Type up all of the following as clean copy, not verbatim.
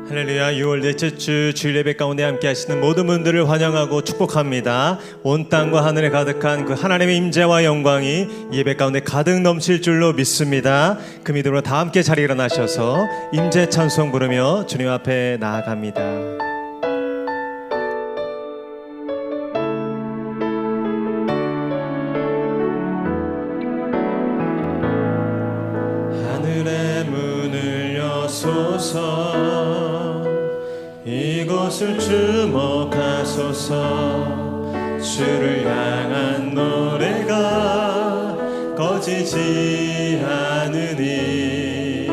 할렐루야. 6월 넷째 주 주일 예배 가운데 함께 하시는 모든 분들을 환영하고 축복합니다. 온 땅과 하늘에 가득한 그 하나님의 임재와 영광이 이 예배 가운데 가득 넘칠 줄로 믿습니다. 그 믿음으로 다 함께 자리에 일어나셔서 임재 찬송 부르며 주님 앞에 나아갑니다. 하늘의 문을 여소서, 이곳을 주목하소서. 주를 향한 노래가 꺼지지 않으니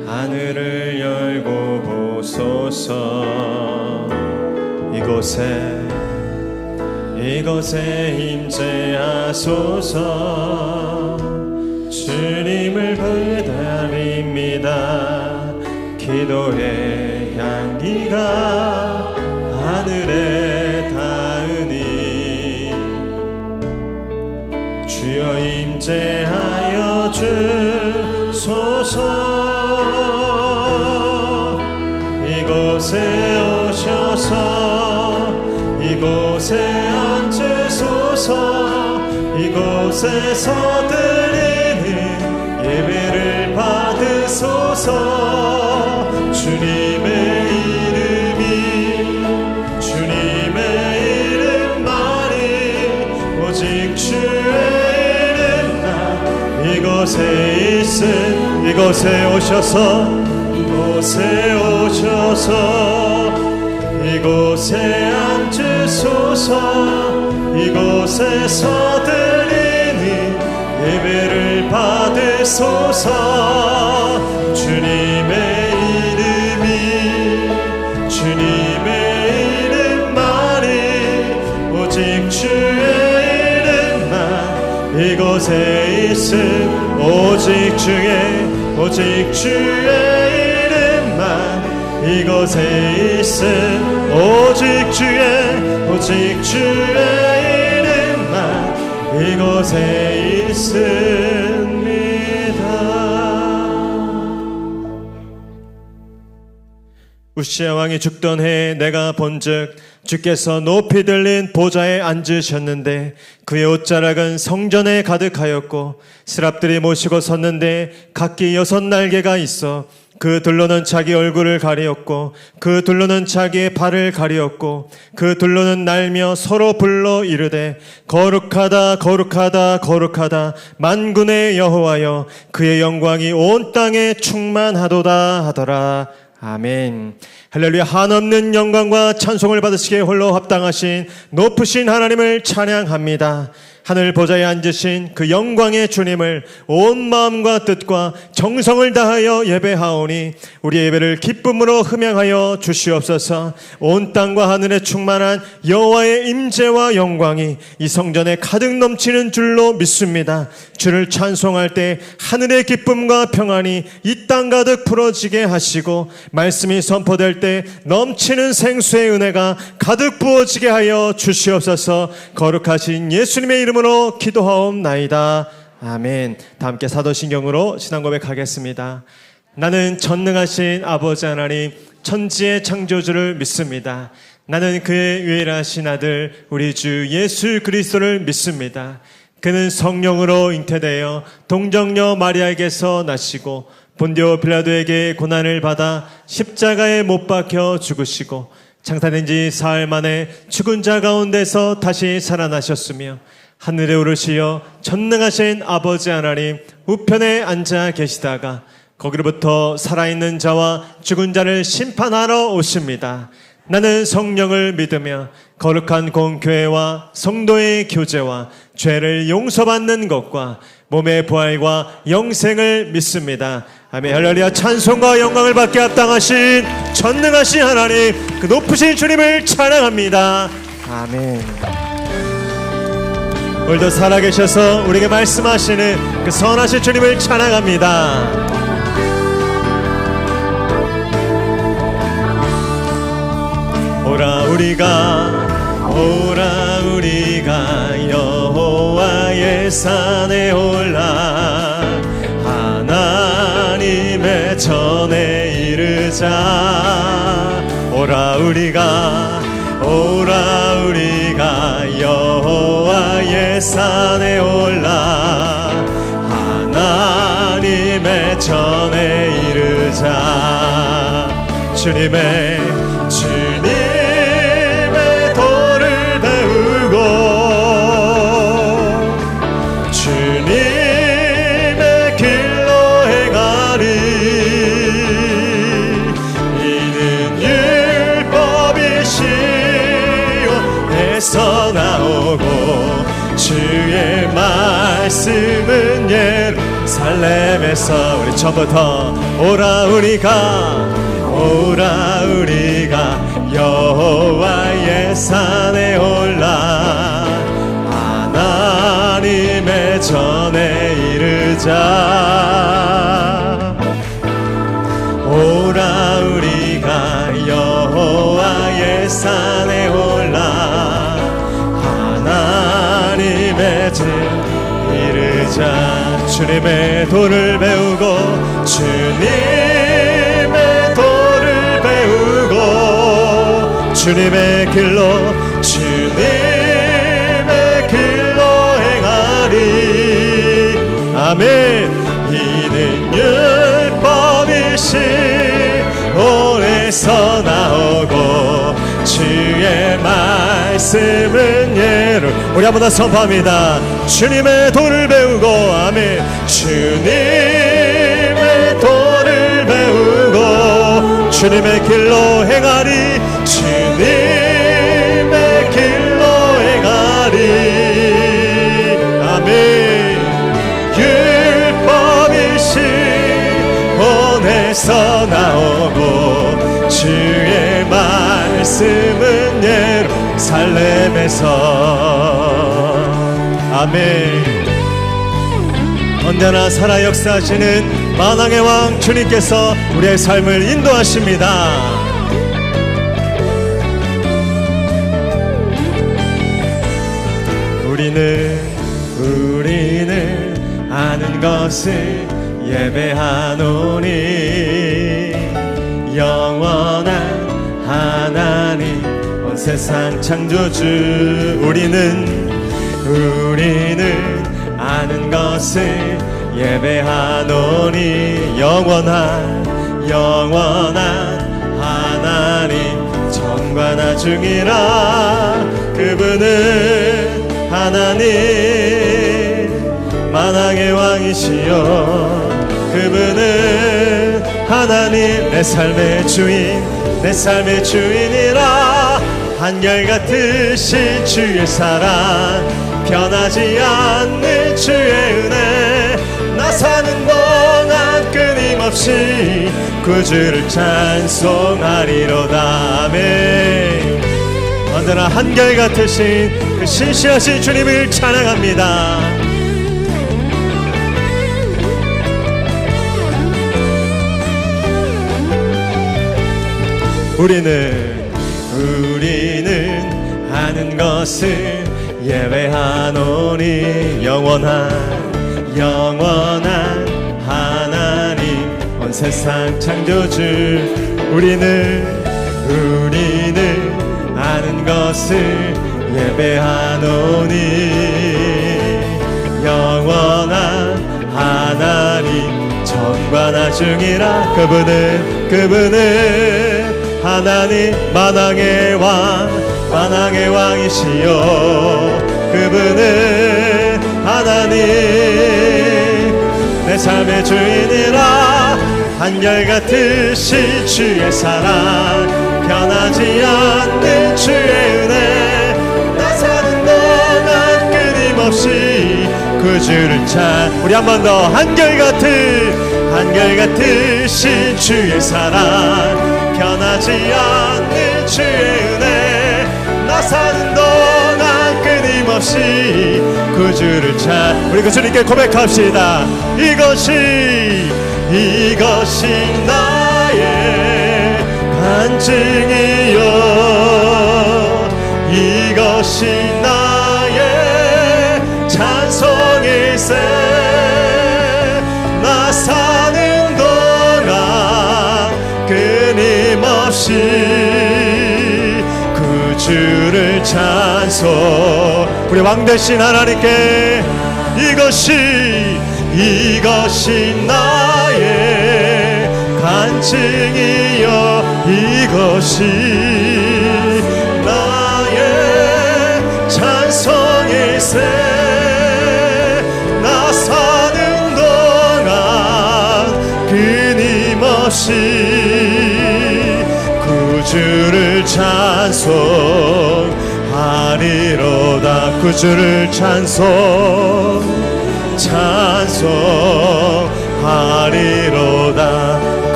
하늘을 열고 보소서. 이곳에 임재하소서. 주님을 기다립니다. 기도의 향기가 하늘에 닿으니 주여 임재하여 주소서. 이곳에 오셔서 이곳에 앉으소서. 이곳에서 드리는 예배를 받으소서. 주님의 이름만이 오직 주의 이름만 이곳에 있음. 이곳에 오셔서 이곳에 앉으소서. 이곳에서 드리는 예배를 받으소서. 주님의 이름만이 오직 주의 이름만 이곳에 있음. 오직 주의 이름만 이곳에 있음. 오직 주의 이름만 이곳에 있습니다. 우시야 왕이 죽던 해에 내가 본즉 주께서 높이 들린 보좌에 앉으셨는데 그의 옷자락은 성전에 가득하였고 스랍들이 모시고 섰는데 각기 6날개가 있어 그 둘로는 자기 얼굴을 가리었고 그 둘로는 자기의 발을 가리었고 그 둘로는 날며 서로 불러 이르되 거룩하다 거룩하다 거룩하다 만군의 여호와여 그의 영광이 온 땅에 충만하도다 하더라. 아멘. 할렐루야. 한없는 영광과 찬송을 받으시기에 홀로 합당하신 높으신 하나님을 찬양합니다. 하늘 보좌에 앉으신 그 영광의 주님을 온 마음과 뜻과 정성을 다하여 예배하오니 우리의 예배를 기쁨으로 흠양하여 주시옵소서. 온 땅과 하늘에 충만한 여호와의 임재와 영광이 이 성전에 가득 넘치는 줄로 믿습니다. 주를 찬송할 때 하늘의 기쁨과 평안이 이 땅 가득 풀어지게 하시고 말씀이 선포될 때 넘치는 생수의 은혜가 가득 부어지게 하여 주시옵소서. 거룩하신 예수님의 이름으로 기도하옵나이다. 아멘. 다 함께 사도신경으로 신앙 고백하겠습니다. 나는 전능하신 아버지 하나님 천지의 창조주를 믿습니다. 나는 그의 유일하신 아들 우리 주 예수 그리스도를 믿습니다. 그는 성령으로 잉태되어 동정녀 마리아에게서 나시고 본디오 빌라도에게 고난을 받아 십자가에 못 박혀 죽으시고 장사된 지 사흘 만에 죽은 자 가운데서 다시 살아나셨으며 하늘에 오르시어 전능하신 아버지 하나님 우편에 앉아 계시다가 거기로부터 살아있는 자와 죽은 자를 심판하러 오십니다. 나는 성령을 믿으며 거룩한 공교회와 성도의 교제와 죄를 용서받는 것과 몸의 부활과 영생을 믿습니다. 아멘. 할렐루야. 찬송과 영광을 받게 합당하신 전능하신 하나님 그 높으신 주님을 찬양합니다. 아멘. 오늘도 살아계셔서 우리에게 말씀하시는 그 선하신 주님을 찬양합니다. 오라 우리가 여호와의 산에 올라 하나님의 이르자. 오라 우리가 여호와의 산에 올라 하나님의 전에 이르자. 주님의 도를 배우고 주님의 길로 행하리. 이는 율법이시오 나오고 주의 말씀은 예루살렘에서. 우리 처음부터 오라 우리가 여호와의 산에 올라 하나님의 전에 이르자. 오라 우리가 여호와의 산에 올라 하나님의 전에 이르자. 주님의 도를 배우고 주님의 도를 배우고 주님의 길로 행하리. 아멘. 이는 율법이시온에서 나오고 주의 말씀은 우리 한번 더 선포합니다. 주님의 도를 배우고 아멘. 주님의 도를 배우고 주님의 길로 행하리. 주님의 길로 행하리. 아멘. 율법이시온에서 나오고 주의 말씀은 예루살렘에서. 아멘. 언제나 살아 역사하시는 만왕의 왕 주님께서 우리의 삶을 인도하십니다. 우리는 아는 것을 예배하노니 영원한 하나님 온 세상 창조주. 우리는 아는 것을 예배하노니 영원한 하나님 정관하중이라. 그분은 하나님 만왕의 왕이시여. 그분은 하나님 내 삶의 주인이라. 한결같으신 주의 사랑 변하지 않는 주의 은혜. 나 사는 동안 끊임없이 구주를 찬송하리로다. 아멘. 언제나 한결같으신 그 신실하신 주님을 찬양합니다. 우리는 아는 것을 예배하노니 영원한 하나님 온 세상 창조주. 우리는 아는 것을 예배하노니 영원한 하나님 정관하중이라. 그분은 하나님 만왕의 왕이시여. 그분은 하나님 내 삶의 주인이라. 한결같으신 주의 사랑 변하지 않는 주의 은혜. 나 사는 동안 끊임없이 구주를 우리 한 번 더. 한결같으신 주의 사랑 변하지 않는 주의 은혜. 나 사는 동안 끊임없이 구주를 우리 그 주님께 고백합시다. 이것이 나의 간증이요. 이것이 나의 찬송일세. 나 사는 동안 끊임없이 구주를 찬송. 우리 왕 대신 하나님께 이것이 나의 간증이여, 이것이 나의 찬송일세. 나 사는 동안 끊임없이 구주를 찬송하리로다. 구주를 찬송하리로다.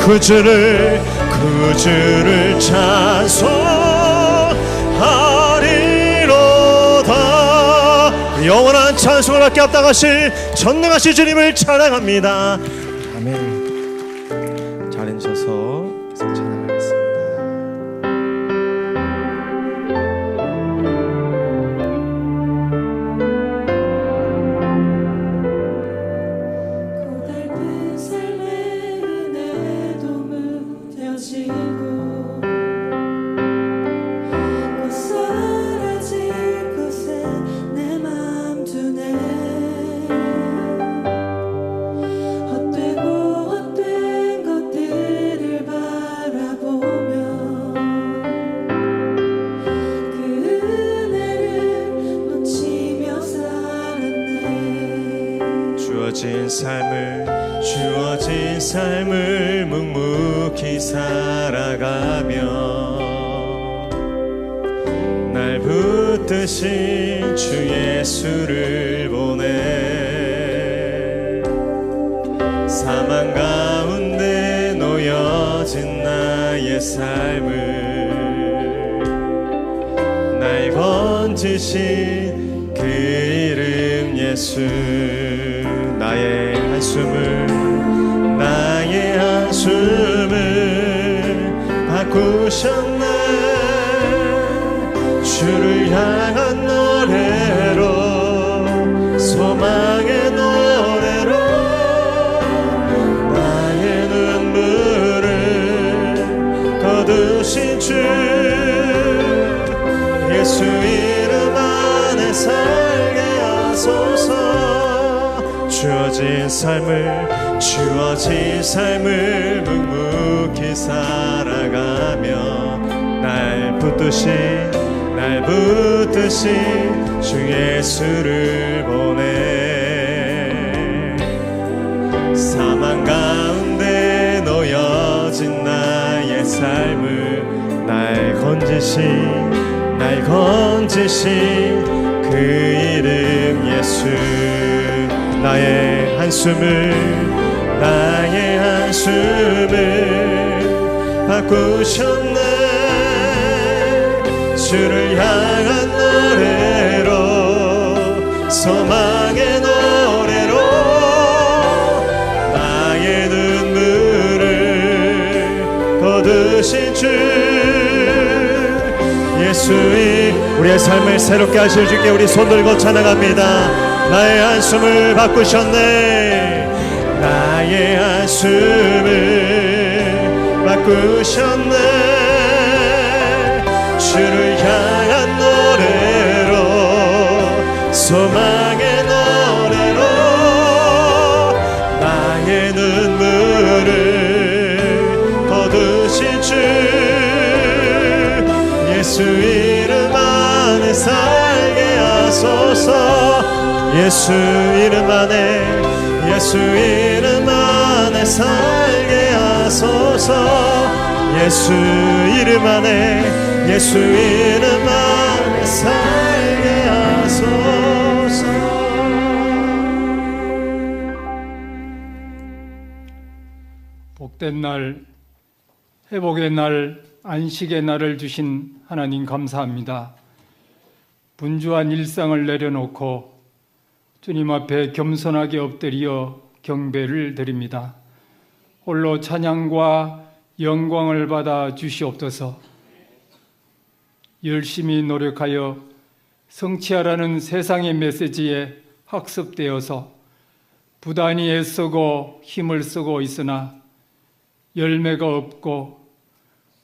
구주를 찬송하리로다. 영원한 찬송을 받게 합당하실 전능하신 주님을 찬양합니다. 아멘. 잘 앉으셔서 계속 찬양하겠습니다. 주어진 삶을 묵묵히 살아가며 날 붙드신 주 예수를 보내. 사망 가운데 놓여진 나의 삶을 날 건지신 그 이름 예수. 나의 한숨을 바꾸셨네. 주를 향한 노래로, 소망의 노래로 나의 눈물을 거두신 주 예수 이름 안에 살게 하소서. 주어진 삶을 묵묵히 살아가며 날 붙드신 주 예수를 보내. 사망 가운데 놓여진 나의 삶을 날 건지신 그 이름 예수. 나의 한숨을 바꾸셨네. 주를 향한 노래로, 소망의 노래로 나의 눈물을 거두신 주 예수의 우리의 삶을 새롭게 하실 주께 우리 손 들고 찬양합니다. 나의 한숨을 바꾸셨네. 나의 한숨을 바꾸셨네. 주를 향한 노래로, 소망의 노래로 나의 눈물을 거두신 주 예수 이름 안에 살게 하소서. 예수 이름 안에 살게 하소서. 예수 이름 안에 살게 하소서. 복된 날, 회복의 날, 안식의 날을 주신 하나님 감사합니다. 분주한 일상을 내려놓고 주님 앞에 겸손하게 엎드려 경배를 드립니다. 홀로 찬양과 영광을 받아 주시옵소서. 열심히 노력하여 성취하라는 세상의 메시지에 학습되어서 부단히 애쓰고 힘을 쓰고 있으나 열매가 없고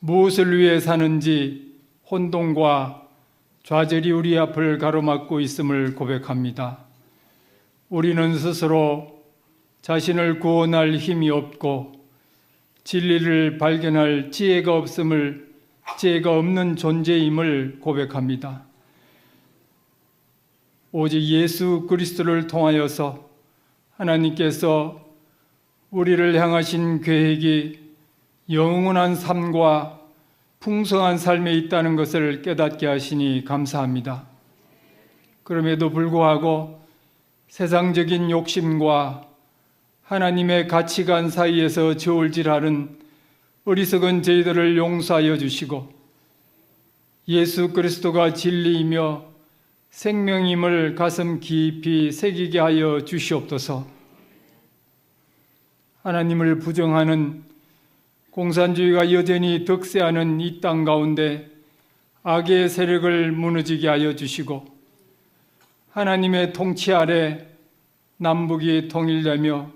무엇을 위해 사는지 혼돈과 좌절이 우리 앞을 가로막고 있음을 고백합니다. 우리는 스스로 자신을 구원할 힘이 없고 진리를 발견할 지혜가 없는 존재임을 고백합니다. 오직 예수 그리스도를 통하여서 하나님께서 우리를 향하신 계획이 영원한 삶과 풍성한 삶에 있다는 것을 깨닫게 하시니 감사합니다. 그럼에도 불구하고 세상적인 욕심과 하나님의 가치관 사이에서 저울질하는 어리석은 저희들을 용서하여 주시고 예수 그리스도가 진리이며 생명임을 가슴 깊이 새기게 하여 주시옵소서. 하나님을 부정하는 공산주의가 여전히 득세하는 이 땅 가운데 악의 세력을 무너지게 하여 주시고 하나님의 통치 아래 남북이 통일되며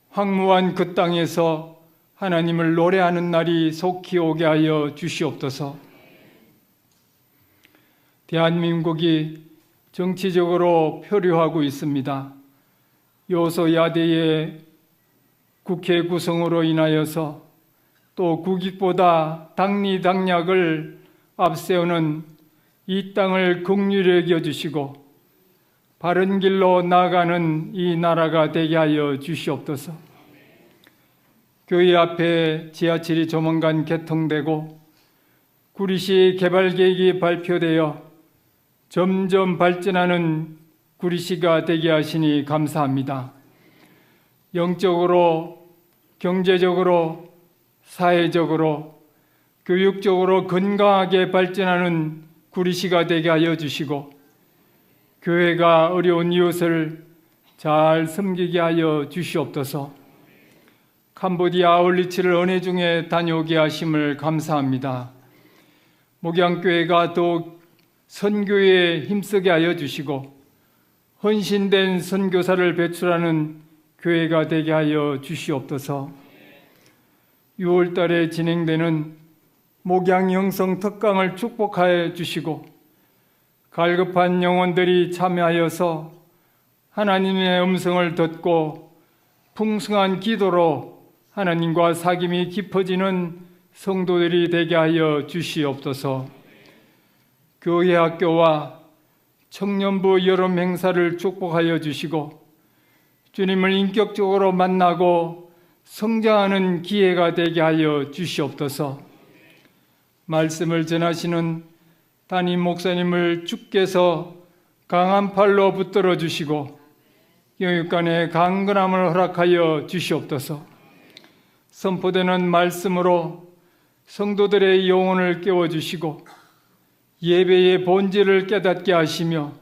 황무한 그 땅에서 하나님을 노래하는 날이 속히 오게 하여 주시옵소서. 대한민국이 정치적으로 표류하고 있습니다. 여소야대의 국회 구성으로 인하여서 또 국익보다 당리당략을 앞세우는 이 땅을 긍휼히 여겨주시고 바른 길로 나아가는 이 나라가 되게 하여 주시옵소서. 교회 앞에 지하철이 조만간 개통되고 구리시 개발 계획이 발표되어 점점 발전하는 구리시가 되게 하시니 감사합니다. 영적으로, 경제적으로, 사회적으로, 교육적으로 건강하게 발전하는 구리시가 되게 하여 주시고 교회가 어려운 이웃을 잘 섬기게 하여 주시옵소서. 캄보디아 아울리치를 은혜 중에 다녀오게 하심을 감사합니다. 목양교회가 더욱 선교에 힘쓰게 하여 주시고 헌신된 선교사를 배출하는 교회가 되게 하여 주시옵소서. 6월 달에 진행되는 목양 영성 특강을 축복하여 주시고 갈급한 영혼들이 참여하여서 하나님의 음성을 듣고 풍성한 기도로 하나님과 사귐이 깊어지는 성도들이 되게 하여 주시옵소서. 교회 학교와 청년부 여름 행사를 축복하여 주시고 주님을 인격적으로 만나고 성장하는 기회가 되게 하여 주시옵소서. 말씀을 전하시는 담임 목사님을 주께서 강한 팔로 붙들어 주시고 영육간의 강건함을 허락하여 주시옵소서. 선포되는 말씀으로 성도들의 영혼을 깨워주시고 예배의 본질을 깨닫게 하시며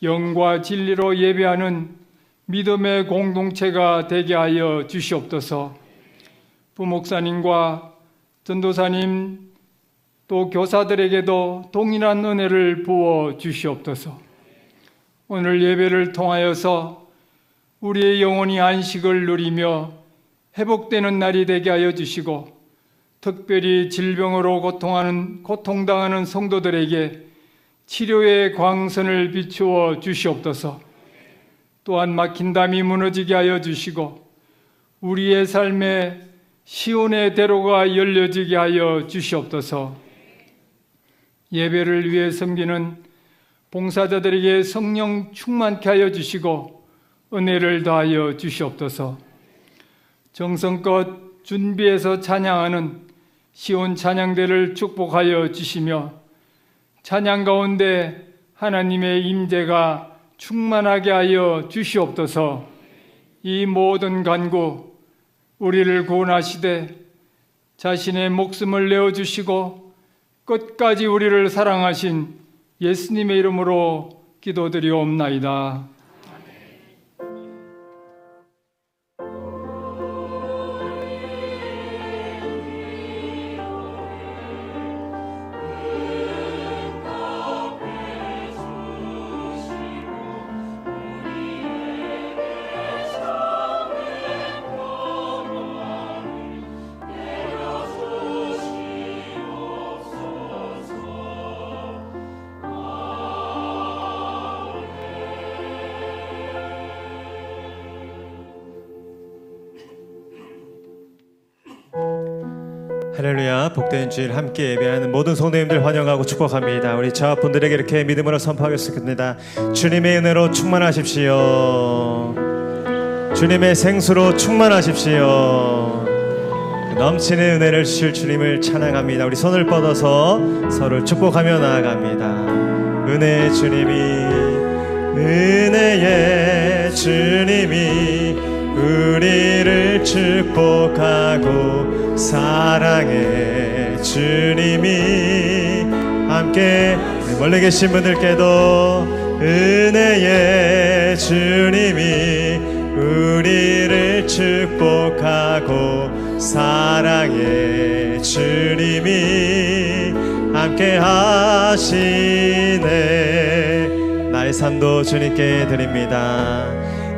영과 진리로 예배하는 믿음의 공동체가 되게 하여 주시옵소서. 부목사님과 전도사님 또 교사들에게도 동일한 은혜를 부어 주시옵소서. 오늘 예배를 통하여서 우리의 영혼이 안식을 누리며 회복되는 날이 되게 하여 주시고 특별히 질병으로 고통당하는 성도들에게 치료의 광선을 비추어 주시옵소서. 또한 막힌 담이 무너지게 하여 주시고 우리의 삶에 시온의 대로가 열려지게 하여 주시옵소서. 예배를 위해 섬기는 봉사자들에게 성령 충만케 하여 주시고 은혜를 더하여 주시옵소서. 정성껏 준비해서 찬양하는 시온 찬양대를 축복하여 주시며 찬양 가운데 하나님의 임재가 충만하게 하여 주시옵소서. 이 모든 간구 우리를 구원하시되 자신의 목숨을 내어주시고 끝까지 우리를 사랑하신 예수님의 이름으로 기도드리옵나이다. 할렐루야. 복된 주일 함께 예배하는 모든 성도님들 환영하고 축복합니다. 우리 자분들에게 이렇게 믿음으로 선포하겠습니다. 주님의 은혜로 충만하십시오. 주님의 생수로 충만하십시오. 넘치는 은혜를 주실 주님을 찬양합니다. 우리 손을 뻗어서 서로를 축복하며 나아갑니다. 은혜의 주님이, 은혜의 주님이 우리를 축복하고 사랑의 주님이 함께, 멀리 계신 분들께도 은혜의 주님이 우리를 축복하고 사랑의 주님이 함께 하시네. 나의 삶도 주님께 드립니다.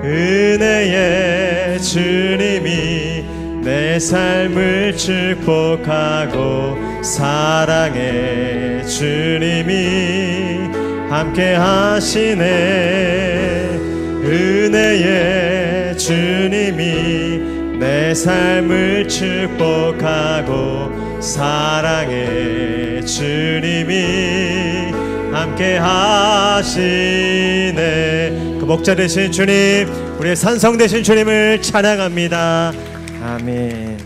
은혜의 주님이 내 삶을 축복하고 사랑의 주님이 함께 하시네. 은혜의 주님이 내 삶을 축복하고 사랑의 주님이 함께 하시네. 그 목자 되신 주님, 우리의 산성 되신 주님을 찬양합니다. 아멘.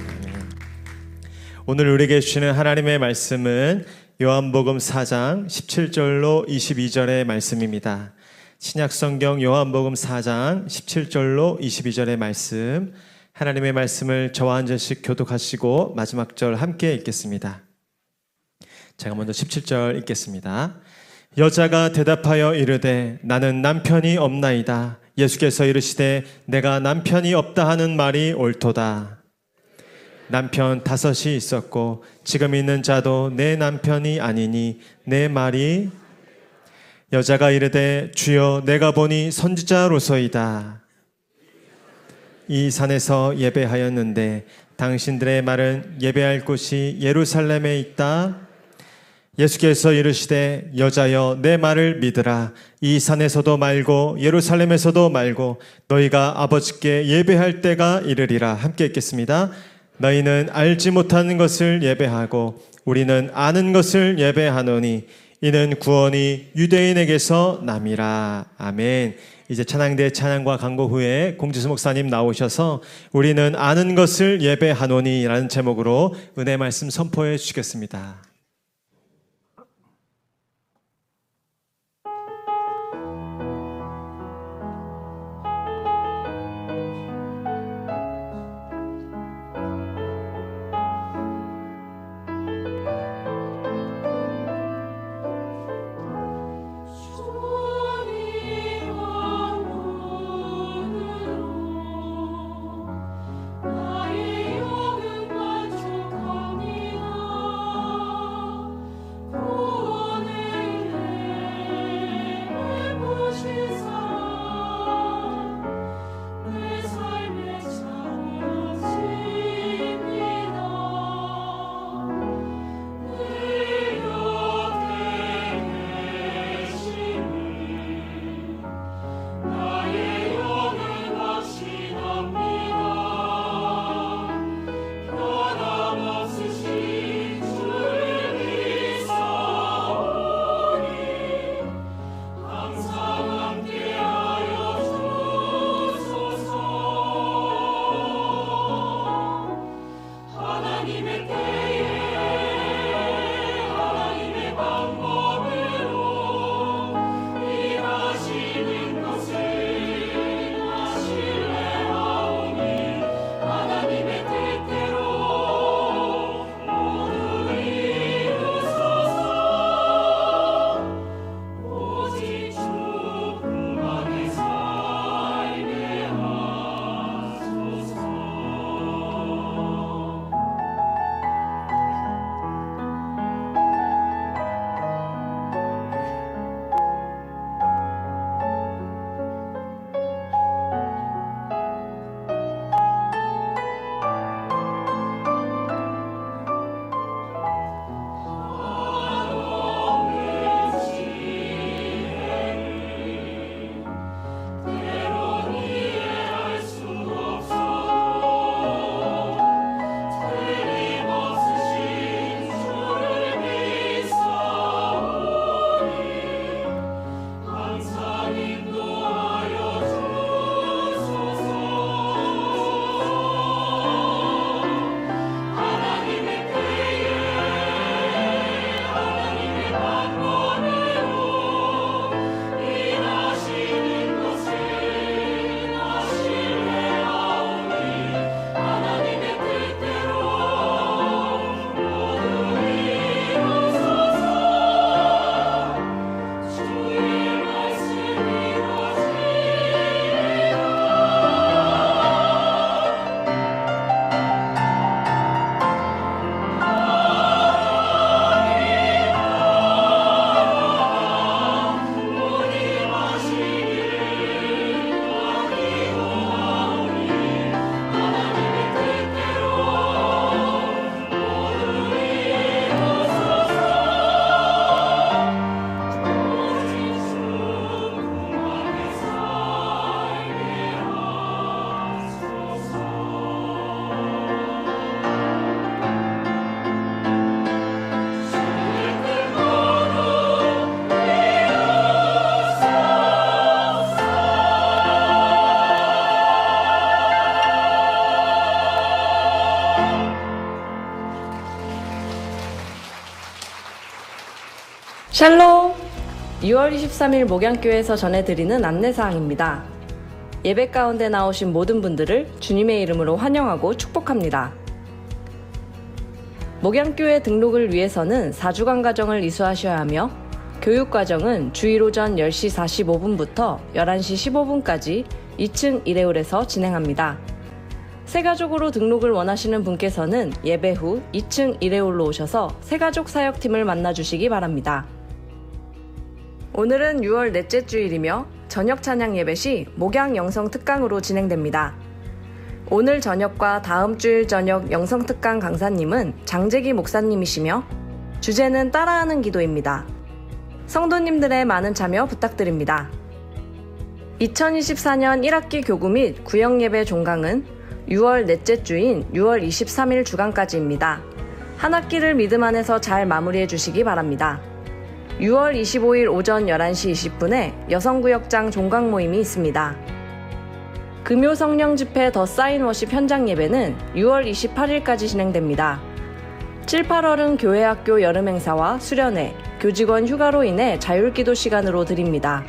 오늘 우리에게 주시는 하나님의 말씀은 요한복음 4장 17절로 22절의 말씀입니다. 신약성경 요한복음 4장 17절로 22절의 말씀, 하나님의 말씀을 저와 한 절씩 교독하시고 마지막 절 함께 읽겠습니다. 제가 먼저 17절 읽겠습니다. 여자가 대답하여 이르되 나는 남편이 없나이다. 예수께서 이르시되 내가 남편이 없다 하는 말이 옳도다. 남편 5이 있었고 지금 있는 자도 내 남편이 아니니 내 말이. 여자가 이르되 주여 내가 보니 선지자로소이다. 이 산에서 예배하였는데 당신들의 말은 예배할 곳이 예루살렘에 있다. 예수께서 이르시되 여자여 내 말을 믿으라. 이 산에서도 말고 예루살렘에서도 말고 너희가 아버지께 예배할 때가 이르리라. 함께 읽겠습니다. 너희는 알지 못하는 것을 예배하고 우리는 아는 것을 예배하노니 이는 구원이 유대인에게서 남이라. 아멘. 이제 찬양대 찬양과 강고 후에 공지수 목사님 나오셔서 우리는 아는 것을 예배하노니 라는 제목으로 은혜 말씀 선포해 주시겠습니다. 샬롬! 6월 23일 목양교회에서 전해드리는 안내사항입니다. 예배 가운데 나오신 모든 분들을 주님의 이름으로 환영하고 축복합니다. 목양교회 등록을 위해서는 4주간 과정을 이수하셔야 하며 교육과정은 주일 오전 10시 45분부터 11시 15분까지 2층 1회홀에서 진행합니다. 새가족으로 등록을 원하시는 분께서는 예배 후 2층 1회홀로 오셔서 새가족 사역팀을 만나주시기 바랍니다. 오늘은 6월 넷째 주일이며 저녁 찬양 예배 시 목양 영성 특강으로 진행됩니다. 오늘 저녁과 다음 주일 저녁 영성 특강 강사님은 장재기 목사님이시며 주제는 따라하는 기도입니다. 성도님들의 많은 참여 부탁드립니다. 2024년 1학기 교구 및 구역 예배 종강은 6월 넷째 주인 6월 23일 주간까지입니다. 한 학기를 믿음 안에서 잘 마무리해 주시기 바랍니다. 6월 25일 오전 11시 20분에 여성구역장 종강 모임이 있습니다. 금요 성령 집회 더 사인 워십 현장 예배는 6월 28일까지 진행됩니다. 7, 8월은 교회 학교 여름 행사와 수련회, 교직원 휴가로 인해 자율기도 시간으로 드립니다.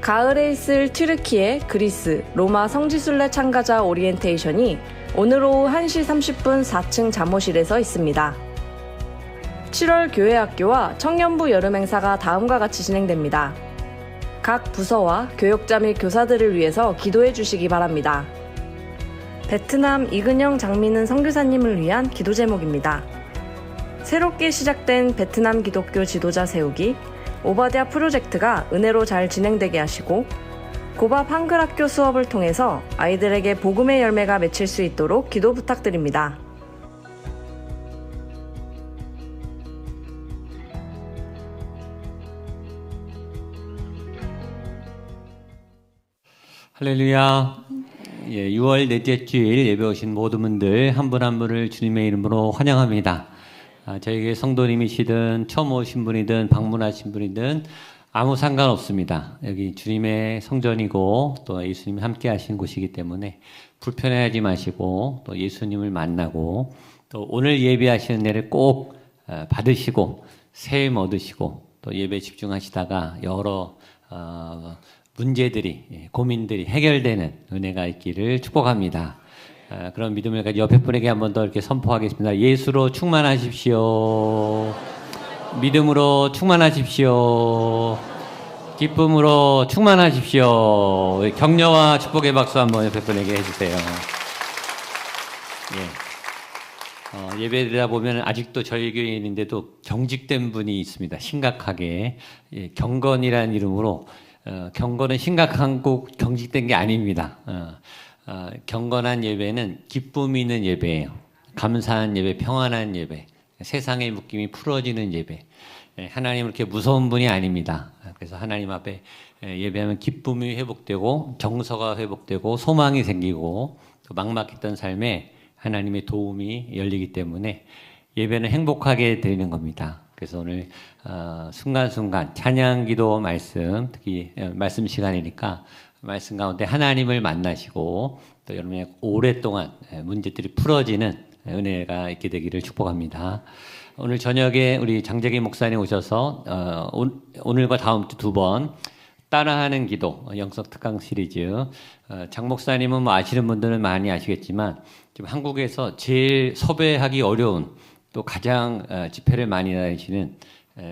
가을에 있을 튀르키예, 그리스, 로마 성지순례 참가자 오리엔테이션이 오늘 오후 1시 30분 4층 잠호실에서 있습니다. 7월 교회 학교와 청년부 여름 행사가 다음과 같이 진행됩니다. 각 부서와 교역자 및 교사들을 위해서 기도해 주시기 바랍니다. 베트남 이근영 장민은 선교사님을 위한 기도 제목입니다. 새롭게 시작된 베트남 기독교 지도자 세우기 오바댜 프로젝트가 은혜로 잘 진행되게 하시고 고밥 한글 학교 수업을 통해서 아이들에게 복음의 열매가 맺힐 수 있도록 기도 부탁드립니다. 할렐루야. 6월 넷째 주일 예배 오신 모든 분들 한 분 한 분을 주님의 이름으로 환영합니다. 저에게 성도님이시든 처음 오신 분이든 방문하신 분이든 아무 상관없습니다. 여기 주님의 성전이고 또 예수님이 함께 하신 곳이기 때문에 불편해하지 마시고 또 예수님을 만나고 또 오늘 예배하시는 내를 꼭 받으시고 세임 얻으시고 또 예배에 집중하시다가 여러 문제들이, 고민들이 해결되는 은혜가 있기를 축복합니다. 그런 믿음을 가지고 옆에 분에게 한 번 더 이렇게 선포하겠습니다. 예수로 충만하십시오. 믿음으로 충만하십시오. 기쁨으로 충만하십시오. 격려와 축복의 박수 한번 옆에 분에게 해주세요. 예배 드리다 보면 아직도 저희 교회에 있는데도 경직된 분이 있습니다. 심각하게. 경건이라는 이름으로 경건은 심각한 꼭 경직된 게 아닙니다. 경건한 예배는 기쁨이 있는 예배예요. 감사한 예배, 평안한 예배, 세상의 묶임이 풀어지는 예배. 하나님은 그렇게 무서운 분이 아닙니다. 그래서 하나님 앞에 예배하면 기쁨이 회복되고 정서가 회복되고 소망이 생기고 또 막막했던 삶에 하나님의 도움이 열리기 때문에 예배는 행복하게 드리는 겁니다. 그래서 오늘 순간순간 찬양기도 말씀, 특히 말씀 시간이니까 말씀 가운데 하나님을 만나시고 또 여러분의 오랫동안 문제들이 풀어지는 은혜가 있게 되기를 축복합니다. 오늘 저녁에 우리 장재기 목사님 오셔서 오늘과 다음 주 2번 따라하는 기도 영성 특강 시리즈. 장 목사님은 뭐 아시는 분들은 많이 아시겠지만 지금 한국에서 제일 섭외하기 어려운 또 가장 집회를 많이 다니시는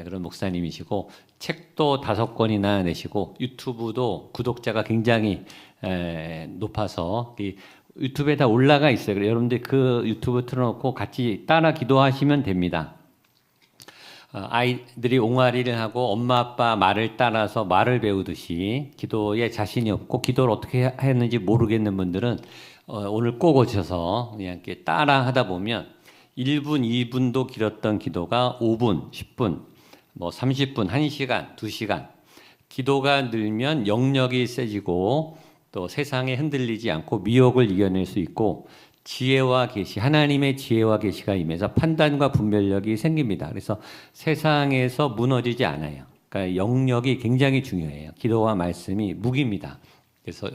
그런 목사님이시고 책도 5권이나 내시고 유튜브도 구독자가 굉장히 높아서 유튜브에 다 올라가 있어요. 그래서 여러분들 그 유튜브 틀어놓고 같이 따라 기도하시면 됩니다. 아이들이 옹알이를 하고 엄마 아빠 말을 따라서 말을 배우듯이 기도에 자신이 없고 기도를 어떻게 했는지 모르겠는 분들은 오늘 꼭 오셔서 그냥 이렇게 따라 하다 보면 1분, 2분도 길었던 기도가 5분, 10분, 뭐 30분, 1시간, 2시간. 기도가 늘면 영역이 세지고 또 세상에 흔들리지 않고 미혹을 이겨낼 수 있고 지혜와 계시, 하나님의 지혜와 계시가 임해서 판단과 분별력이 생깁니다. 그래서 세상에서 무너지지 않아요. 그러니까 영역이 굉장히 중요해요. 기도와 말씀이 무기입니다. 그래서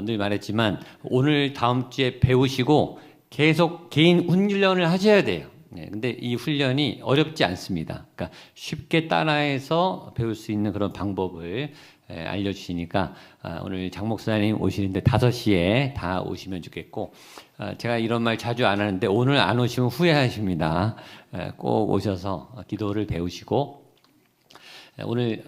늘 말했지만 오늘 다음 주에 배우시고 계속 개인 훈련을 하셔야 돼요. 근데 이 훈련이 어렵지 않습니다. 그러니까 쉽게 따라해서 배울 수 있는 그런 방법을 알려주시니까 오늘 장 목사님 오시는데 5시에 다 오시면 좋겠고, 제가 이런 말 자주 안 하는데 오늘 안 오시면 후회하십니다. 꼭 오셔서 기도를 배우시고, 오늘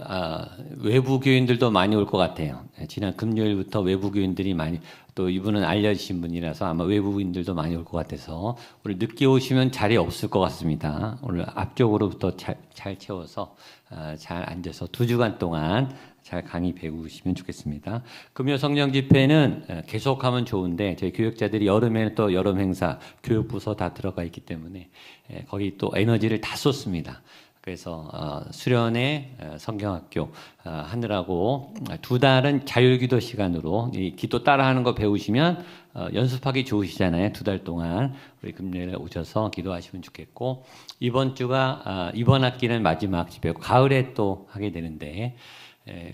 외부 교인들도 많이 올 것 같아요. 지난 금요일부터 외부 교인들이 많이, 또 이분은 알려주신 분이라서 아마 외부인들도 많이 올 것 같아서 오늘 늦게 오시면 자리 없을 것 같습니다. 오늘 앞쪽으로부터 잘 채워서 잘 앉아서 2주간 동안 잘 강의 배우시면 좋겠습니다. 금요 성령 집회는 계속하면 좋은데 저희 교육자들이 여름에는 또 여름 행사, 교육부서 다 들어가 있기 때문에 거기 또 에너지를 다 쏟습니다. 그래서 수련회 성경학교 하느라고 2달은 자율기도 시간으로 이 기도 따라하는 거 배우시면 연습하기 좋으시잖아요. 2달 동안 우리 금요일에 오셔서 기도하시면 좋겠고, 이번 주가 이번 학기는 마지막 집회고 가을에 또 하게 되는데,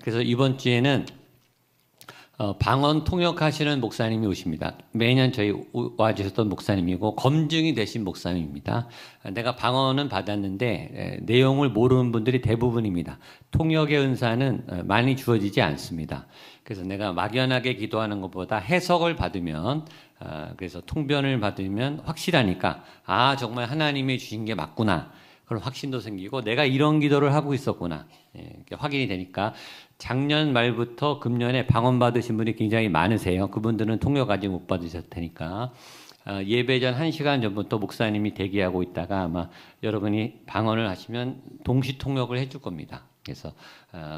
그래서 이번 주에는 방언 통역하시는 목사님이 오십니다. 매년 저희 와주셨던 목사님이고 검증이 되신 목사님입니다. 내가 방언은 받았는데 내용을 모르는 분들이 대부분입니다. 통역의 은사는 많이 주어지지 않습니다. 그래서 내가 막연하게 기도하는 것보다 해석을 받으면, 그래서 통변을 받으면 확실하니까 정말 하나님이 주신 게 맞구나, 그런 확신도 생기고 내가 이런 기도를 하고 있었구나, 확인이 되니까. 작년 말부터 금년에 방언 받으신 분이 굉장히 많으세요. 그분들은 통역 아직 못 받으셨을 테니까 예배 전 1시간 전부터 목사님이 대기하고 있다가 아마 여러분이 방언을 하시면 동시 통역을 해줄 겁니다. 그래서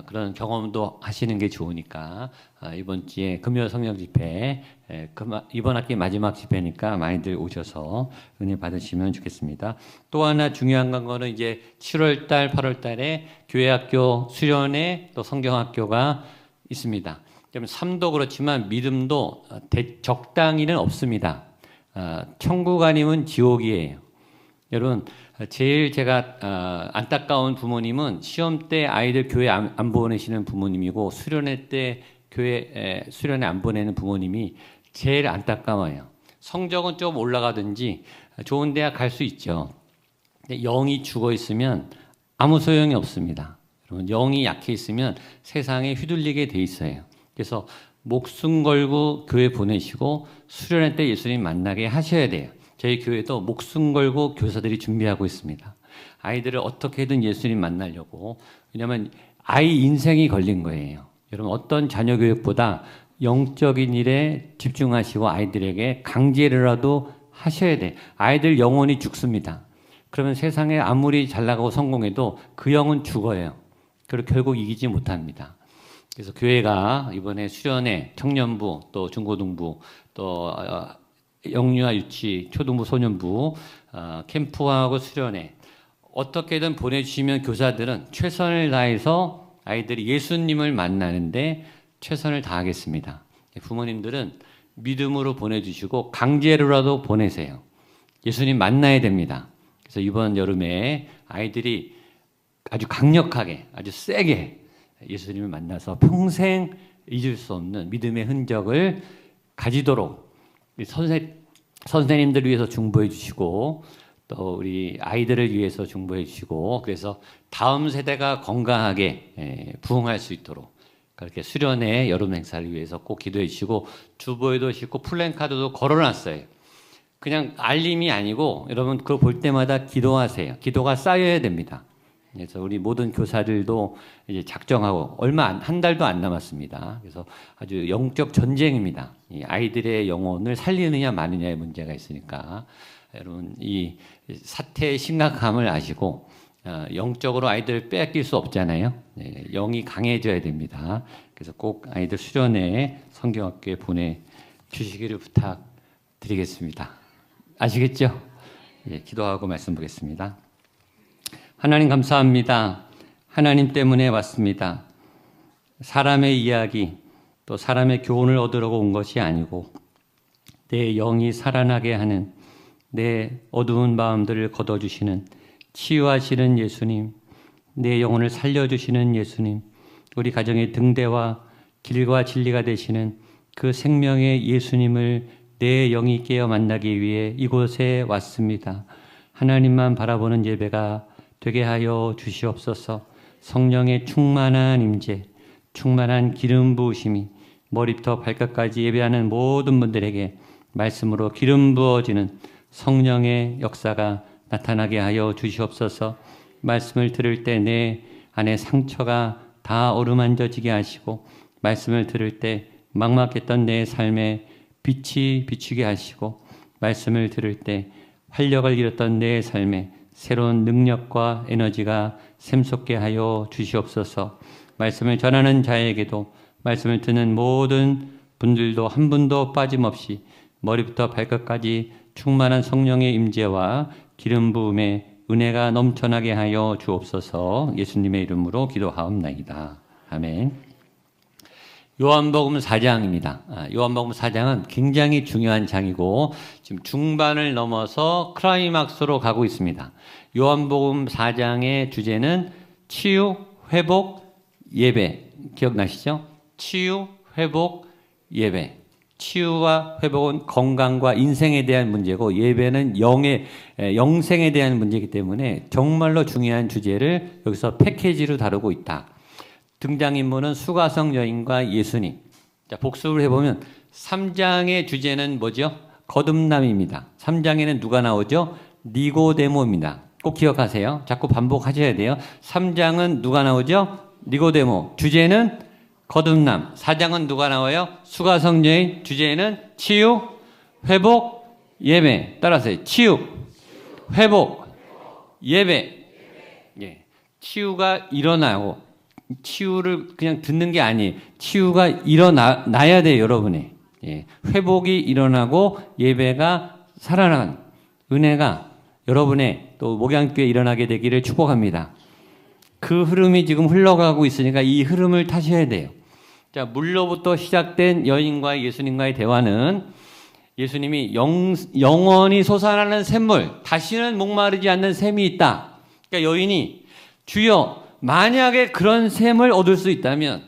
그런 경험도 하시는 게 좋으니까 이번 주에 금요 성령 집회, 이번 학기 마지막 집회니까 많이들 오셔서 은혜 받으시면 좋겠습니다. 또 하나 중요한 거는 이제 7월달, 8월달에 교회학교 수련회 또 성경학교가 있습니다. 그러면 삶도 그렇지만 믿음도 적당히는 없습니다. 천국 아니면 지옥이에요. 여러분, 제일 제가 안타까운 부모님은 시험 때 아이들 교회 안 보내시는 부모님이고, 수련회 때 교회 수련회 안 보내는 부모님이 제일 안타까워요. 성적은 좀 올라가든지 좋은 대학 갈 수 있죠. 근데 영이 죽어 있으면 아무 소용이 없습니다. 여러분, 영이 약해 있으면 세상에 휘둘리게 돼 있어요. 그래서 목숨 걸고 교회 보내시고 수련회 때 예수님 만나게 하셔야 돼요. 저희 교회도 목숨 걸고 교사들이 준비하고 있습니다. 아이들을 어떻게든 예수님 만나려고. 왜냐하면 아이 인생이 걸린 거예요. 여러분, 어떤 자녀 교육보다 영적인 일에 집중하시고 아이들에게 강제로라도 하셔야 돼. 아이들 영혼이 죽습니다. 그러면 세상에 아무리 잘 나가고 성공해도 그 영은 죽어요. 그리고 결국 이기지 못합니다. 그래서 교회가 이번에 수련회, 청년부, 또 중고등부, 또 영유아 유치, 초등부, 소년부 캠프하고 수련회 어떻게든 보내주시면 교사들은 최선을 다해서 아이들이 예수님을 만나는데 최선을 다하겠습니다. 부모님들은 믿음으로 보내주시고 강제로라도 보내세요. 예수님 만나야 됩니다. 그래서 이번 여름에 아이들이 아주 강력하게, 아주 세게 예수님을 만나서 평생 잊을 수 없는 믿음의 흔적을 가지도록 선생님들을 위해서 중보해 주시고 또 우리 아이들을 위해서 중보해 주시고, 그래서 다음 세대가 건강하게 부흥할 수 있도록 그렇게 수련회 여름 행사를 위해서 꼭 기도해 주시고, 주보에도 싣고 플랜카드도 걸어놨어요. 그냥 알림이 아니고 여러분 그거 볼 때마다 기도하세요. 기도가 쌓여야 됩니다. 그래서 우리 모든 교사들도 이제 작정하고 한 달도 안 남았습니다. 그래서 아주 영적 전쟁입니다. 이 아이들의 영혼을 살리느냐 마느냐의 문제가 있으니까 여러분 이 사태의 심각함을 아시고 영적으로 아이들을 빼앗길 수 없잖아요. 영이 강해져야 됩니다. 그래서 꼭 아이들 수련회 성경학교에 보내주시기를 부탁드리겠습니다. 아시겠죠? 기도하고 말씀 보겠습니다. 하나님 감사합니다. 하나님 때문에 왔습니다. 사람의 이야기 또 사람의 교훈을 얻으려고 온 것이 아니고 내 영이 살아나게 하는, 내 어두운 마음들을 걷어주시는, 치유하시는 예수님, 내 영혼을 살려주시는 예수님, 우리 가정의 등대와 길과 진리가 되시는 그 생명의 예수님을 내 영이 깨어 만나기 위해 이곳에 왔습니다. 하나님만 바라보는 예배가 되게 하여 주시옵소서. 성령의 충만한 임재, 충만한 기름 부으심이 머리부터 발끝까지 예배하는 모든 분들에게 말씀으로 기름 부어지는 성령의 역사가 나타나게 하여 주시옵소서. 말씀을 들을 때 내 안에 상처가 다 어루만져지게 하시고, 말씀을 들을 때 막막했던 내 삶에 빛이 비추게 하시고, 말씀을 들을 때 활력을 잃었던 내 삶에 새로운 능력과 에너지가 샘솟게 하여 주시옵소서. 말씀을 전하는 자에게도, 말씀을 듣는 모든 분들도 한 분도 빠짐없이 머리부터 발끝까지 충만한 성령의 임재와 기름 부음의 은혜가 넘쳐나게 하여 주옵소서. 예수님의 이름으로 기도하옵나이다. 아멘. 요한복음 4장입니다. 요한복음 4장은 굉장히 중요한 장이고 지금 중반을 넘어서 클라이막스로 가고 있습니다. 요한복음 4장의 주제는 치유, 회복, 예배. 기억나시죠? 치유, 회복, 예배. 치유와 회복은 건강과 인생에 대한 문제고, 예배는 영생에 대한 문제이기 때문에 정말로 중요한 주제를 여기서 패키지로 다루고 있다. 등장인물은 수가성 여인과 예수님. 자, 복습을 해보면 3장의 주제는 뭐죠? 거듭남입니다. 3장에는 누가 나오죠? 니고데모입니다. 꼭 기억하세요. 자꾸 반복하셔야 돼요. 3장은 누가 나오죠? 니고데모. 주제는 거듭남. 4장은 누가 나와요? 수가성 여인. 주제는 치유, 회복, 예배. 따라서요. 치유, 회복, 예배. 예. 치유가 일어나고, 치유를 그냥 듣는 게 아니에요. 치유가 일어나야 돼요, 여러분이. 예. 회복이 일어나고 예배가 살아나는 은혜가 여러분의 또 목양교회에 일어나게 되기를 축복합니다. 그 흐름이 지금 흘러가고 있으니까 이 흐름을 타셔야 돼요. 자, 물로부터 시작된 여인과 예수님과의 대화는 예수님이 영원히 솟아나는 샘물, 다시는 목마르지 않는 샘이 있다. 그러니까 여인이 주여, 만약에 그런 샘을 얻을 수 있다면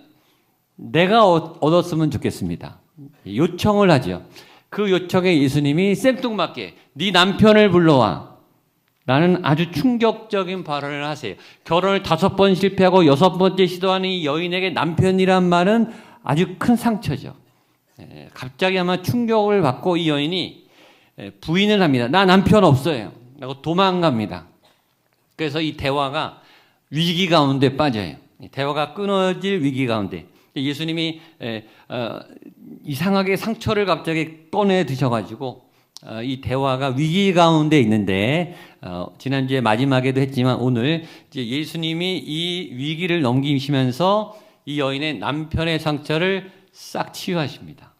내가 얻었으면 좋겠습니다. 요청을 하죠. 그 요청에 예수님이 생뚱맞게 네 남편을 불러와. 라는 아주 충격적인 발언을 하세요. 결혼을 5번 실패하고 6번째 시도하는 이 여인에게 남편이란 말은 아주 큰 상처죠. 갑자기 아마 충격을 받고 이 여인이 부인을 합니다. 나 남편 없어요. 라고 도망갑니다. 그래서 이 대화가 위기 가운데 빠져요. 대화가 끊어질 위기 가운데. 예수님이 이상하게 상처를 갑자기 꺼내 드셔가지고 이 대화가 위기 가운데 있는데, 지난주에 마지막에도 했지만 오늘 이제 예수님이 이 위기를 넘기시면서 이 여인의 남편의 상처를 싹 치유하십니다.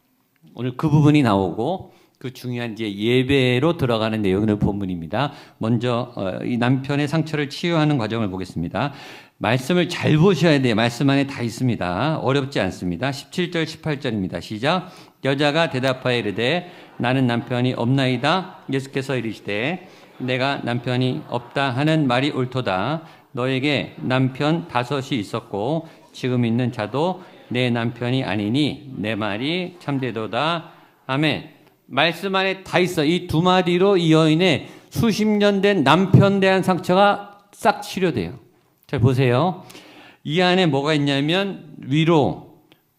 오늘 그 부분이 나오고 그 중요한 이제 예배로 들어가는 내용의 본문입니다. 먼저 이 남편의 상처를 치유하는 과정을 보겠습니다. 말씀을 잘 보셔야 돼요. 말씀 안에 다 있습니다. 어렵지 않습니다. 17절 18절입니다. 시작. 여자가 대답하여 이르되 나는 남편이 없나이다. 예수께서 이르시되 내가 남편이 없다 하는 말이 옳도다. 너에게 남편 5이 있었고 지금 있는 자도 내 남편이 아니니 내 말이 참되도다. 아멘. 말씀 안에 다 있어. 이 두 마디로 이 여인의 수십 년 된 남편 대한 상처가 싹 치료돼요. 잘 보세요. 이 안에 뭐가 있냐면 위로,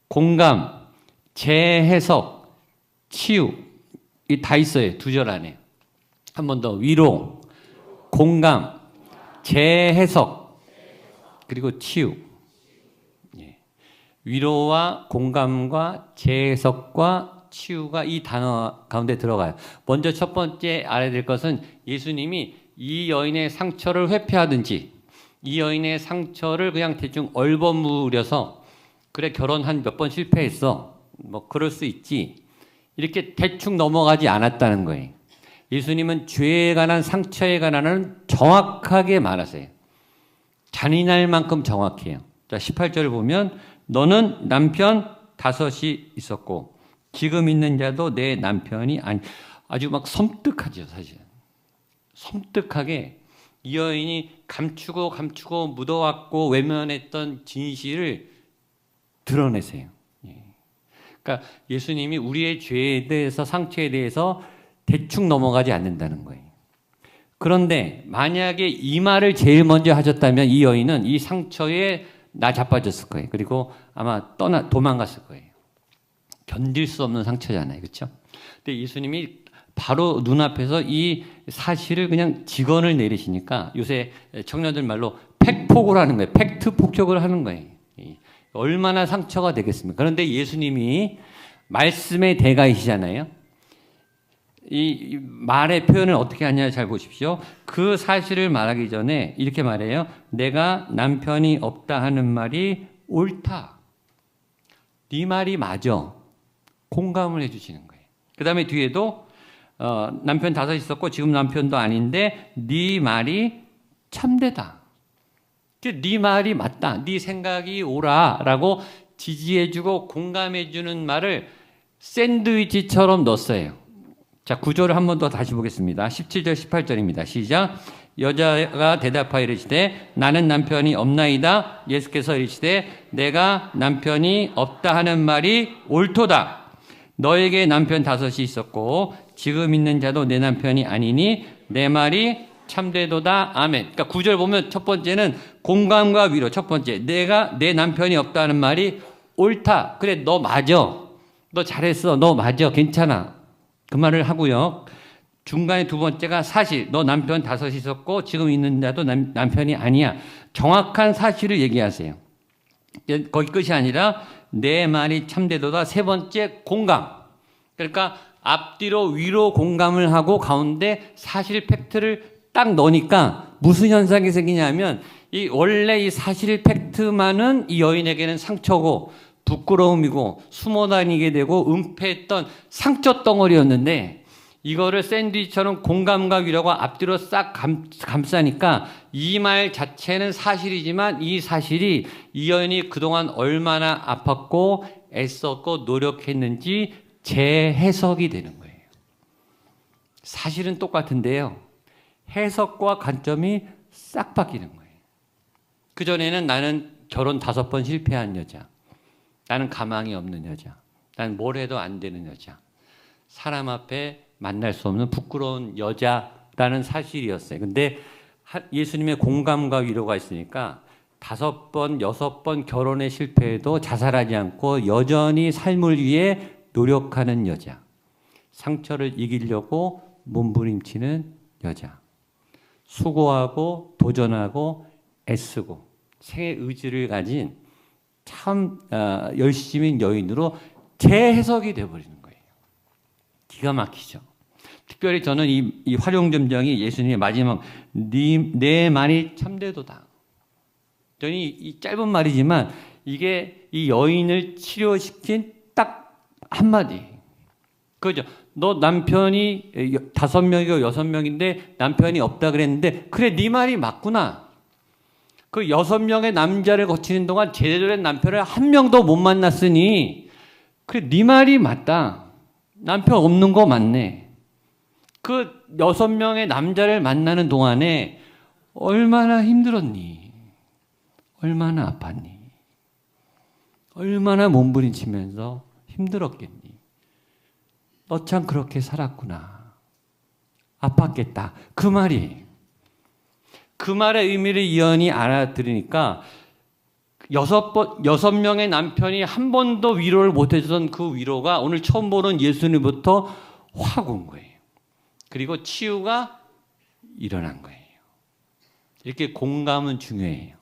공감, 재해석, 치유. 이 다 있어요. 2절 안에. 한 번 더. 위로, 공감, 재해석, 그리고 치유. 예. 위로와 공감과 재해석과 치유가 이 단어 가운데 들어가요. 먼저 첫 번째 알아야 될 것은 예수님이 이 여인의 상처를 회피하든지 이 여인의 상처를 그냥 대충 얼버무려서 그래 결혼한 몇 번 실패했어. 뭐 그럴 수 있지. 이렇게 대충 넘어가지 않았다는 거예요. 예수님은 죄에 관한 상처에 관한은 정확하게 말하세요. 잔인할 만큼 정확해요. 자, 18절을 보면 너는 남편 5이 있었고 지금 있는 자도 내 남편이 아니. 아주 막 섬뜩하죠, 사실. 섬뜩하게 이 여인이 감추고 묻어왔고 외면했던 진실을 드러내세요. 그러니까 예수님이 우리의 죄에 대해서 상처에 대해서 대충 넘어가지 않는다는 거예요. 그런데 만약에 이 말을 제일 먼저 하셨다면 이 여인은 이 상처에 나자빠졌을 거예요. 그리고 아마 도망갔을 거예요. 견딜 수 없는 상처잖아요. 그렇죠? 근데 예수님이 바로 눈앞에서 이 사실을 그냥 직언을 내리시니까 요새 청년들 말로 팩폭을 하는 거예요. 팩트 폭격을 하는 거예요. 얼마나 상처가 되겠습니까? 그런데 예수님이 말씀의 대가이시잖아요. 이 말의 표현을 어떻게 하냐 잘 보십시오. 그 사실을 말하기 전에 이렇게 말해요. 내가 남편이 없다 하는 말이 옳다. 네 말이 맞아. 공감을 해주시는 거예요. 그 다음에 뒤에도 남편 5 있었고 지금 남편도 아닌데 네 말이 참되다. 네 말이 맞다. 네 생각이 옳아라고 지지해주고 공감해주는 말을 샌드위치처럼 넣었어요. 자, 구조를 한 번 더 다시 보겠습니다. 17절 18절입니다. 시작. 여자가 대답하여 이르시되 나는 남편이 없나이다. 예수께서 이르시되 내가 남편이 없다 하는 말이 옳도다. 너에게 남편 5이 있었고 지금 있는 자도 내 남편이 아니니 내 말이 참되도다. 아멘. 그러니까 9절 보면 첫 번째는 공감과 위로. 첫 번째, 내가 내 남편이 없다는 말이 옳다. 그래, 너 맞아. 너 잘했어. 너 맞아. 괜찮아. 그 말을 하고요. 중간에 두 번째가 사실. 너 남편 5 있었고 지금 있는 자도 남편이 아니야. 정확한 사실을 얘기하세요. 거기 끝이 아니라 내 말이 참되도다. 세 번째, 공감. 그러니까 앞뒤로 위로 공감을 하고 가운데 사실 팩트를 딱 넣으니까 무슨 현상이 생기냐면 원래 이 사실 팩트만은 이 여인에게는 상처고 부끄러움이고 숨어 다니게 되고 은폐했던 상처 덩어리였는데 이거를 샌드위치처럼 공감과 위로가 앞뒤로 싹 감싸니까 이 말 자체는 사실이지만 이 사실이 이 여인이 그동안 얼마나 아팠고 애썼고 노력했는지 재해석이 되는 거예요. 사실은 똑같은데요. 해석과 관점이 싹 바뀌는 거예요. 그전에는 나는 결혼 5번 실패한 여자. 나는 가망이 없는 여자. 나는 뭘 해도 안 되는 여자. 사람 앞에 만날 수 없는 부끄러운 여자라는 사실이었어요. 근데 예수님의 공감과 위로가 있으니까 5번, 6번 결혼에 실패해도 자살하지 않고 여전히 삶을 위해 노력하는 여자. 상처를 이기려고 몸부림치는 여자. 수고하고 도전하고 애쓰고 생의 의지를 가진 참 열심인 여인으로 재해석이 되어버리는 거예요. 기가 막히죠. 특별히 저는 이 활용점정이 예수님의 마지막 내 말이 참되도다. 저는 이 짧은 말이지만 이게 이 여인을 치료시킨 딱 한마디. 그죠? 너 남편이 5명이고 6명인데 남편이 없다 그랬는데 그래 네 말이 맞구나. 그 6명의 남자를 거치는 동안 제대로 된 남편을 한 명도 못 만났으니 그래 네 말이 맞다. 남편 없는 거 맞네. 그 6명의 남자를 만나는 동안에 얼마나 힘들었니? 얼마나 아팠니? 얼마나 몸부림치면서 힘들었겠니? 너 참 그렇게 살았구나. 아팠겠다. 그 말이. 그 말의 의미를 이 여인이 알아들으니까 6명의 남편이 한 번도 위로를 못 해주던 그 위로가 오늘 처음 보는 예수님부터 확 온 거예요. 그리고 치유가 일어난 거예요. 이렇게 공감은 중요해요.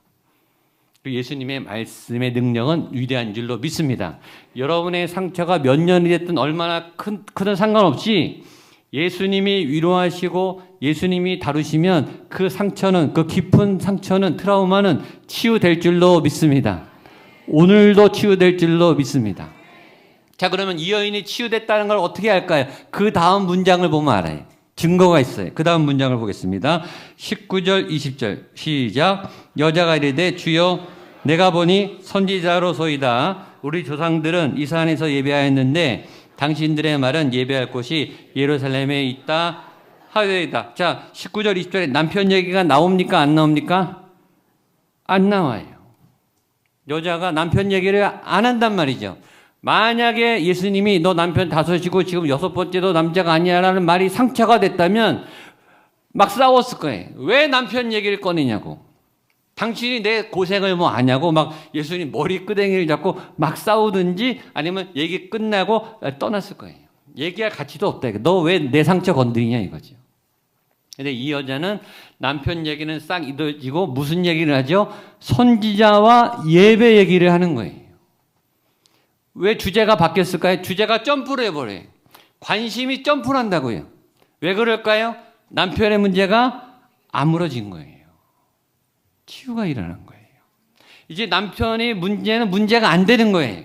예수님의 말씀의 능력은 위대한 줄로 믿습니다. 여러분의 상처가 몇 년이 됐든 얼마나 크든 상관없이 예수님이 위로하시고 예수님이 다루시면 그 상처는, 그 깊은 상처는, 트라우마는 치유될 줄로 믿습니다. 오늘도 치유될 줄로 믿습니다. 자, 그러면 이 여인이 치유됐다는 걸 어떻게 알까요? 그 다음 문장을 보면 알아요. 증거가 있어요. 그 다음 문장을 보겠습니다. 19절, 20절 시작. 여자가 이르되 주여 내가 보니 선지자로소이다. 우리 조상들은 이 산에서 예배하였는데 당신들의 말은 예배할 곳이 예루살렘에 있다 하되이다. 자, 19절 20절에 남편 얘기가 나옵니까 안 나옵니까? 안 나와요. 여자가 남편 얘기를 안 한단 말이죠. 만약에 예수님이 너 남편 5이고 지금 6번째도 남자가 아니야라는 말이 상처가 됐다면 막 싸웠을 거예요. 왜 남편 얘기를 꺼내냐고. 당신이 내 고생을 뭐 아냐고 막 예수님 머리 끄댕이를 잡고 막 싸우든지 아니면 얘기 끝나고 떠났을 거예요. 얘기할 가치도 없다. 너 왜 내 상처 건드리냐 이거죠. 근데 이 여자는 남편 얘기는 싹 잊어지고 무슨 얘기를 하죠? 선지자와 예배 얘기를 하는 거예요. 왜 주제가 바뀌었을까요? 주제가 점프를 해버려요. 관심이 점프를 한다고요. 왜 그럴까요? 남편의 문제가 아물어진 거예요. 치유가 일어난 거예요. 이제 남편의 문제는 문제가 안 되는 거예요.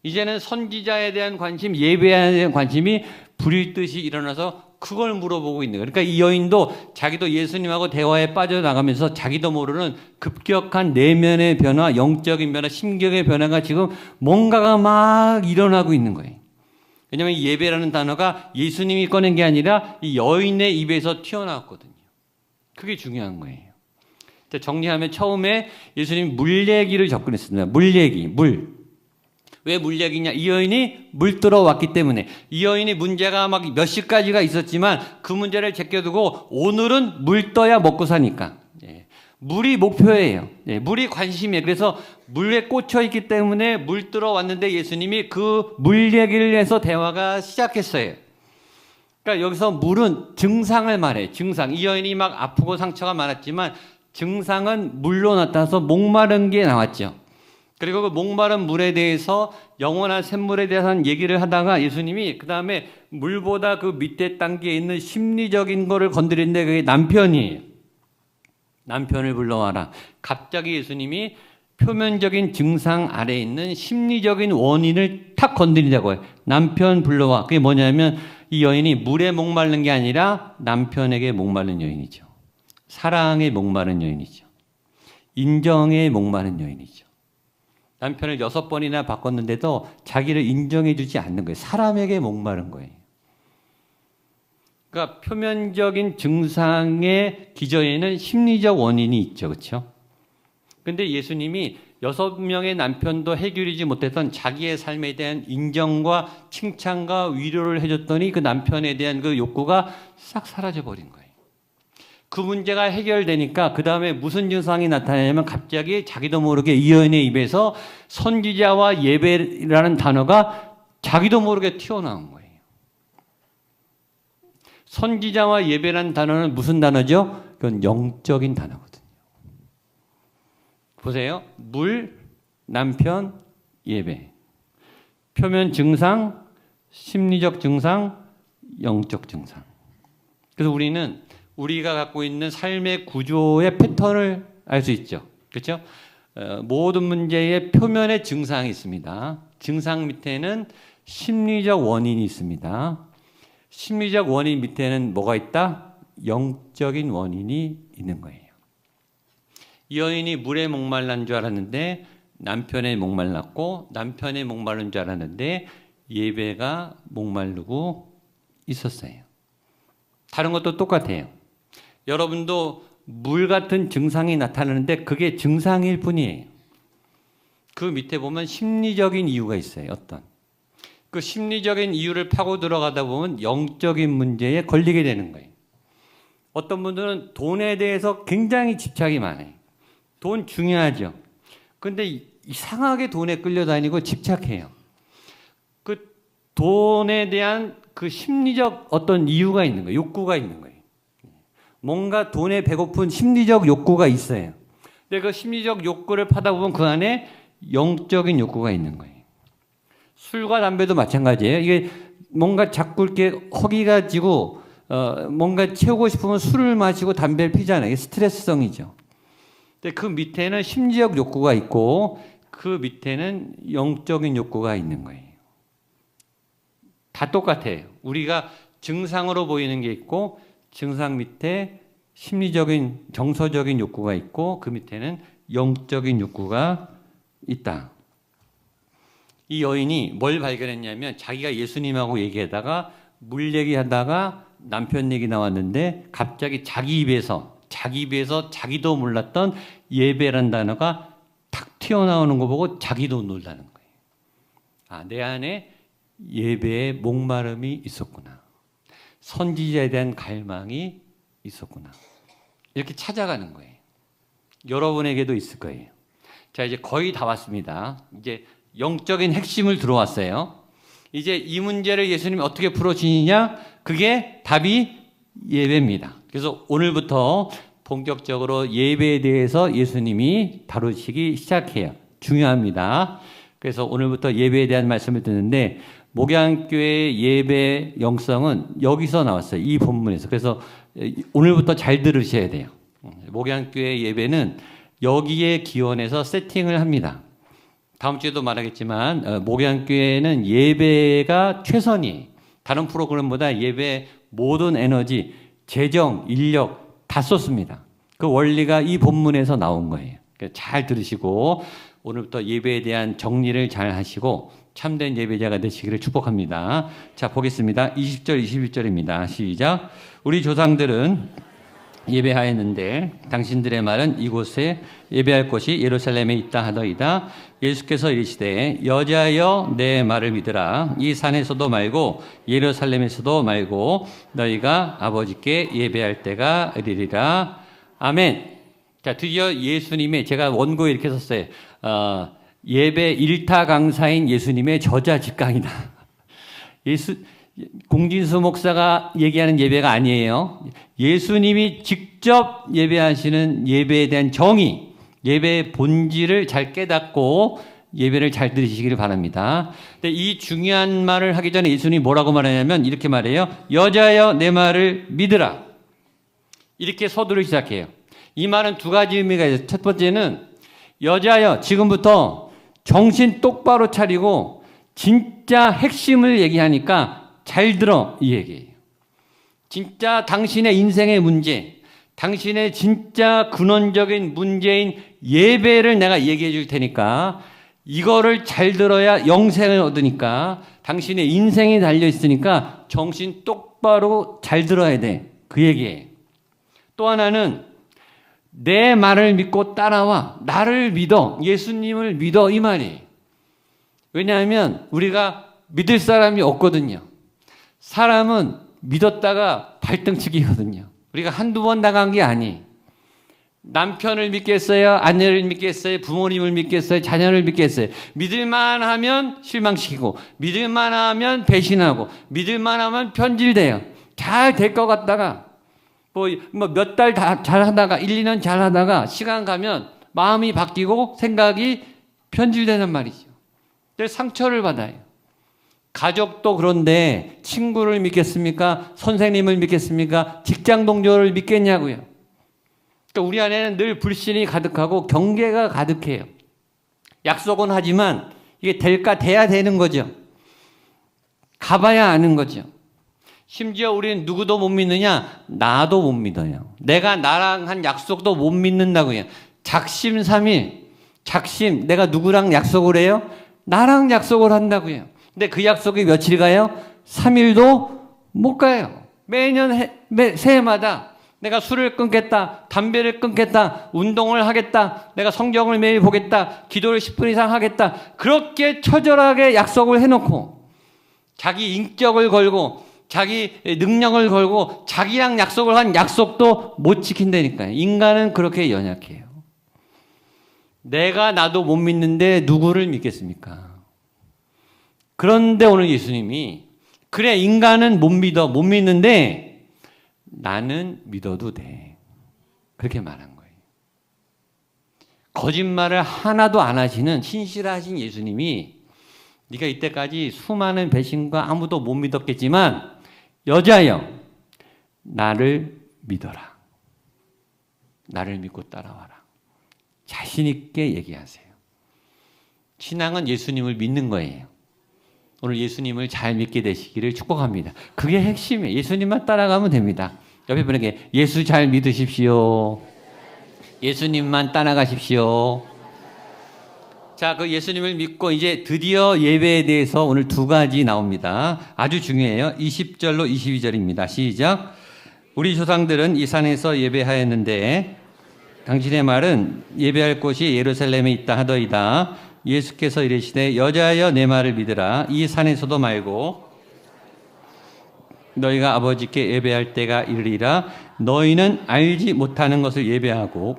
이제는 선지자에 대한 관심, 예배에 대한 관심이 불일 듯이 일어나서 그걸 물어보고 있는 거예요. 그러니까 이 여인도 자기도 예수님하고 대화에 빠져나가면서 자기도 모르는 급격한 내면의 변화, 영적인 변화, 심경의 변화가 지금 뭔가가 막 일어나고 있는 거예요. 왜냐하면 이 예배라는 단어가 예수님이 꺼낸 게 아니라 이 여인의 입에서 튀어나왔거든요. 그게 중요한 거예요. 정리하면 처음에 예수님이 물 얘기를 접근했습니다. 물 얘기, 물. 왜 물 얘기냐? 이 여인이 물 들어왔기 때문에. 이 여인이 문제가 막 몇십 가지가 있었지만 그 문제를 제껴두고 오늘은 물 떠야 먹고 사니까. 물이 목표예요. 물이 관심이에요. 그래서 물에 꽂혀 있기 때문에 물 들어왔는데 예수님이 그 물 얘기를 해서 대화가 시작했어요. 그러니까 여기서 물은 증상을 말해요. 증상. 이 여인이 막 아프고 상처가 많았지만 증상은 물로 나타나서 목마른 게 나왔죠. 그리고 그 목마른 물에 대해서 영원한 샘물에 대한 얘기를 하다가 예수님이 그 다음에 물보다 그 밑에 단계에 있는 심리적인 거를 건드리는데 그게 남편이에요. 남편을 불러와라. 갑자기 예수님이 표면적인 증상 아래에 있는 심리적인 원인을 탁 건드리자고 해요. 남편 불러와. 그게 뭐냐면 이 여인이 물에 목마른 게 아니라 남편에게 목마른 여인이죠. 사랑에 목마른 여인이죠. 인정에 목마른 여인이죠. 남편을 6번이나 바꿨는데도 자기를 인정해 주지 않는 거예요. 사람에게 목마른 거예요. 그러니까 표면적인 증상의 기저에는 심리적 원인이 있죠. 그렇죠? 근데 예수님이 6명의 남편도 해결이지 못했던 자기의 삶에 대한 인정과 칭찬과 위로를 해줬더니 그 남편에 대한 그 욕구가 싹 사라져 버린 거예요. 그 문제가 해결되니까 그 다음에 무슨 증상이 나타나냐면 갑자기 자기도 모르게 이 여인의 입에서 선지자와 예배라는 단어가 자기도 모르게 튀어나온 거예요. 선지자와 예배라는 단어는 무슨 단어죠? 그건 영적인 단어거든요. 보세요. 물, 남편, 예배. 표면 증상, 심리적 증상, 영적 증상. 그래서 우리는 우리가 갖고 있는 삶의 구조의 패턴을 알 수 있죠. 그렇죠? 모든 문제의 표면에 증상이 있습니다. 증상 밑에는 심리적 원인이 있습니다. 심리적 원인 밑에는 뭐가 있다? 영적인 원인이 있는 거예요. 이 여인이 물에 목말란 줄 알았는데 남편에 목말랐고 남편에 목마른 줄 알았는데 예배가 목마르고 있었어요. 다른 것도 똑같아요. 여러분도 물 같은 증상이 나타나는데 그게 증상일 뿐이에요. 그 밑에 보면 심리적인 이유가 있어요. 어떤. 그 심리적인 이유를 파고 들어가다 보면 영적인 문제에 걸리게 되는 거예요. 어떤 분들은 돈에 대해서 굉장히 집착이 많아요. 돈 중요하죠. 근데 이상하게 돈에 끌려다니고 집착해요. 그 돈에 대한 그 심리적 어떤 이유가 있는 거예요. 욕구가 있는 거예요. 뭔가 돈에 배고픈 심리적 욕구가 있어요. 근데 그 심리적 욕구를 파다 보면 그 안에 영적인 욕구가 있는 거예요. 술과 담배도 마찬가지예요. 이게 뭔가 자꾸 이렇게 허기가 지고 뭔가 채우고 싶으면 술을 마시고 담배를 피잖아요. 이게 스트레스성이죠. 근데 그 밑에는 심리적 욕구가 있고 그 밑에는 영적인 욕구가 있는 거예요. 다 똑같아요. 우리가 증상으로 보이는 게 있고 증상 밑에 심리적인 정서적인 욕구가 있고 그 밑에는 영적인 욕구가 있다. 이 여인이 뭘 발견했냐면 자기가 예수님하고 얘기하다가 물 얘기하다가 남편 얘기 나왔는데 갑자기 자기 입에서 자기도 몰랐던 예배라는 단어가 탁 튀어나오는 거 보고 자기도 놀라는 거예요. 아, 내 안에 예배의 목마름이 있었구나. 선지자에 대한 갈망이 있었구나. 이렇게 찾아가는 거예요. 여러분에게도 있을 거예요. 자, 이제 거의 다 왔습니다. 이제 영적인 핵심을 들어왔어요. 이제 이 문제를 예수님이 어떻게 풀어주시냐? 그게 답이 예배입니다. 그래서 오늘부터 본격적으로 예배에 대해서 예수님이 다루시기 시작해요. 중요합니다. 그래서 오늘부터 예배에 대한 말씀을 듣는데 목양교회의 예배 영성은 여기서 나왔어요. 이 본문에서. 그래서 오늘부터 잘 들으셔야 돼요. 목양교회 예배는 여기에 기원해서 세팅을 합니다. 다음 주에도 말하겠지만 목양교회는 예배가 최선이에요. 다른 프로그램보다 예배 모든 에너지, 재정, 인력 다 쏟습니다. 그 원리가 이 본문에서 나온 거예요. 잘 들으시고 오늘부터 예배에 대한 정리를 잘 하시고 참된 예배자가 되시기를 축복합니다. 자, 보겠습니다. 20절, 21절입니다. 시작. 우리 조상들은 예배하였는데 당신들의 말은 이곳에 예배할 곳이 예루살렘에 있다 하더이다. 예수께서 이르시되 여자여 내 말을 믿으라. 이 산에서도 말고 예루살렘에서도 말고 너희가 아버지께 예배할 때가 이르리라. 아멘. 자, 드디어 예수님의, 제가 원고에 이렇게 썼어요. 예배 일타 강사인 예수님의 저자 직강이다. 공진수 목사가 얘기하는 예배가 아니에요. 예수님이 직접 예배하시는 예배에 대한 정의, 예배의 본질을 잘 깨닫고 예배를 잘 들으시기를 바랍니다. 근데 이 중요한 말을 하기 전에 예수님이 뭐라고 말하냐면 이렇게 말해요. 여자여 내 말을 믿으라. 이렇게 서두를 시작해요. 이 말은 두 가지 의미가 있어요. 첫 번째는 여자여 지금부터 정신 똑바로 차리고 진짜 핵심을 얘기하니까 잘 들어 이 얘기예요. 진짜 당신의 인생의 문제, 당신의 진짜 근원적인 문제인 예배를 내가 얘기해 줄 테니까 이거를 잘 들어야 영생을 얻으니까 당신의 인생이 달려 있으니까 정신 똑바로 잘 들어야 돼. 그 얘기예요. 또 하나는 내 말을 믿고 따라와. 나를 믿어. 예수님을 믿어. 이 말이에요. 왜냐하면 우리가 믿을 사람이 없거든요. 사람은 믿었다가 발등치기거든요. 우리가 한두 번 당한 게 아니. 남편을 믿겠어요? 아내를 믿겠어요? 부모님을 믿겠어요? 자녀를 믿겠어요? 믿을만 하면 실망시키고, 믿을만 하면 배신하고, 믿을만 하면 편질돼요. 잘 될 것 같다가, 몇 달 잘 하다가, 1, 2년 잘 하다가, 시간 가면 마음이 바뀌고 생각이 편질되는 말이죠. 그래서 상처를 받아요. 가족도 그런데 친구를 믿겠습니까? 선생님을 믿겠습니까? 직장 동료를 믿겠냐고요. 그러니까 우리 안에는 늘 불신이 가득하고 경계가 가득해요. 약속은 하지만 이게 돼야 되는 거죠. 가봐야 아는 거죠. 심지어 우리는 누구도 못 믿느냐? 나도 못 믿어요. 내가 나랑 한 약속도 못 믿는다고요. 작심삼일, 내가 누구랑 약속을 해요? 나랑 약속을 한다고요. 근데 그 약속이 며칠 가요? 3일도 못 가요. 매년 새해마다 내가 술을 끊겠다, 담배를 끊겠다, 운동을 하겠다, 내가 성경을 매일 보겠다, 기도를 10분 이상 하겠다. 그렇게 처절하게 약속을 해놓고 자기 인격을 걸고 자기 능력을 걸고 자기랑 약속을 한 약속도 못 지킨다니까요. 인간은 그렇게 연약해요. 내가 나도 못 믿는데 누구를 믿겠습니까? 그런데 오늘 예수님이 그래 인간은 못 믿는데 나는 믿어도 돼. 그렇게 말한 거예요. 거짓말을 하나도 안 하시는 신실하신 예수님이 네가 이때까지 수많은 배신과 아무도 못 믿었겠지만 여자여 나를 믿어라. 나를 믿고 따라와라. 자신 있게 얘기하세요. 신앙은 예수님을 믿는 거예요. 오늘 예수님을 잘 믿게 되시기를 축복합니다. 그게 핵심이에요. 예수님만 따라가면 됩니다. 옆에 분에게 예수 잘 믿으십시오. 예수님만 따라가십시오. 자, 그 예수님을 믿고 이제 드디어 예배에 대해서 오늘 두 가지 나옵니다. 아주 중요해요. 20절로 22절입니다. 시작. 우리 조상들은 이 산에서 예배하였는데 당신의 말은 예배할 곳이 예루살렘에 있다 하더이다. 예수께서 이르시되 여자여 내 말을 믿으라. 이 산에서도 말고 너희가 아버지께 예배할 때가 이르리라. 너희는 알지 못하는 것을 예배하고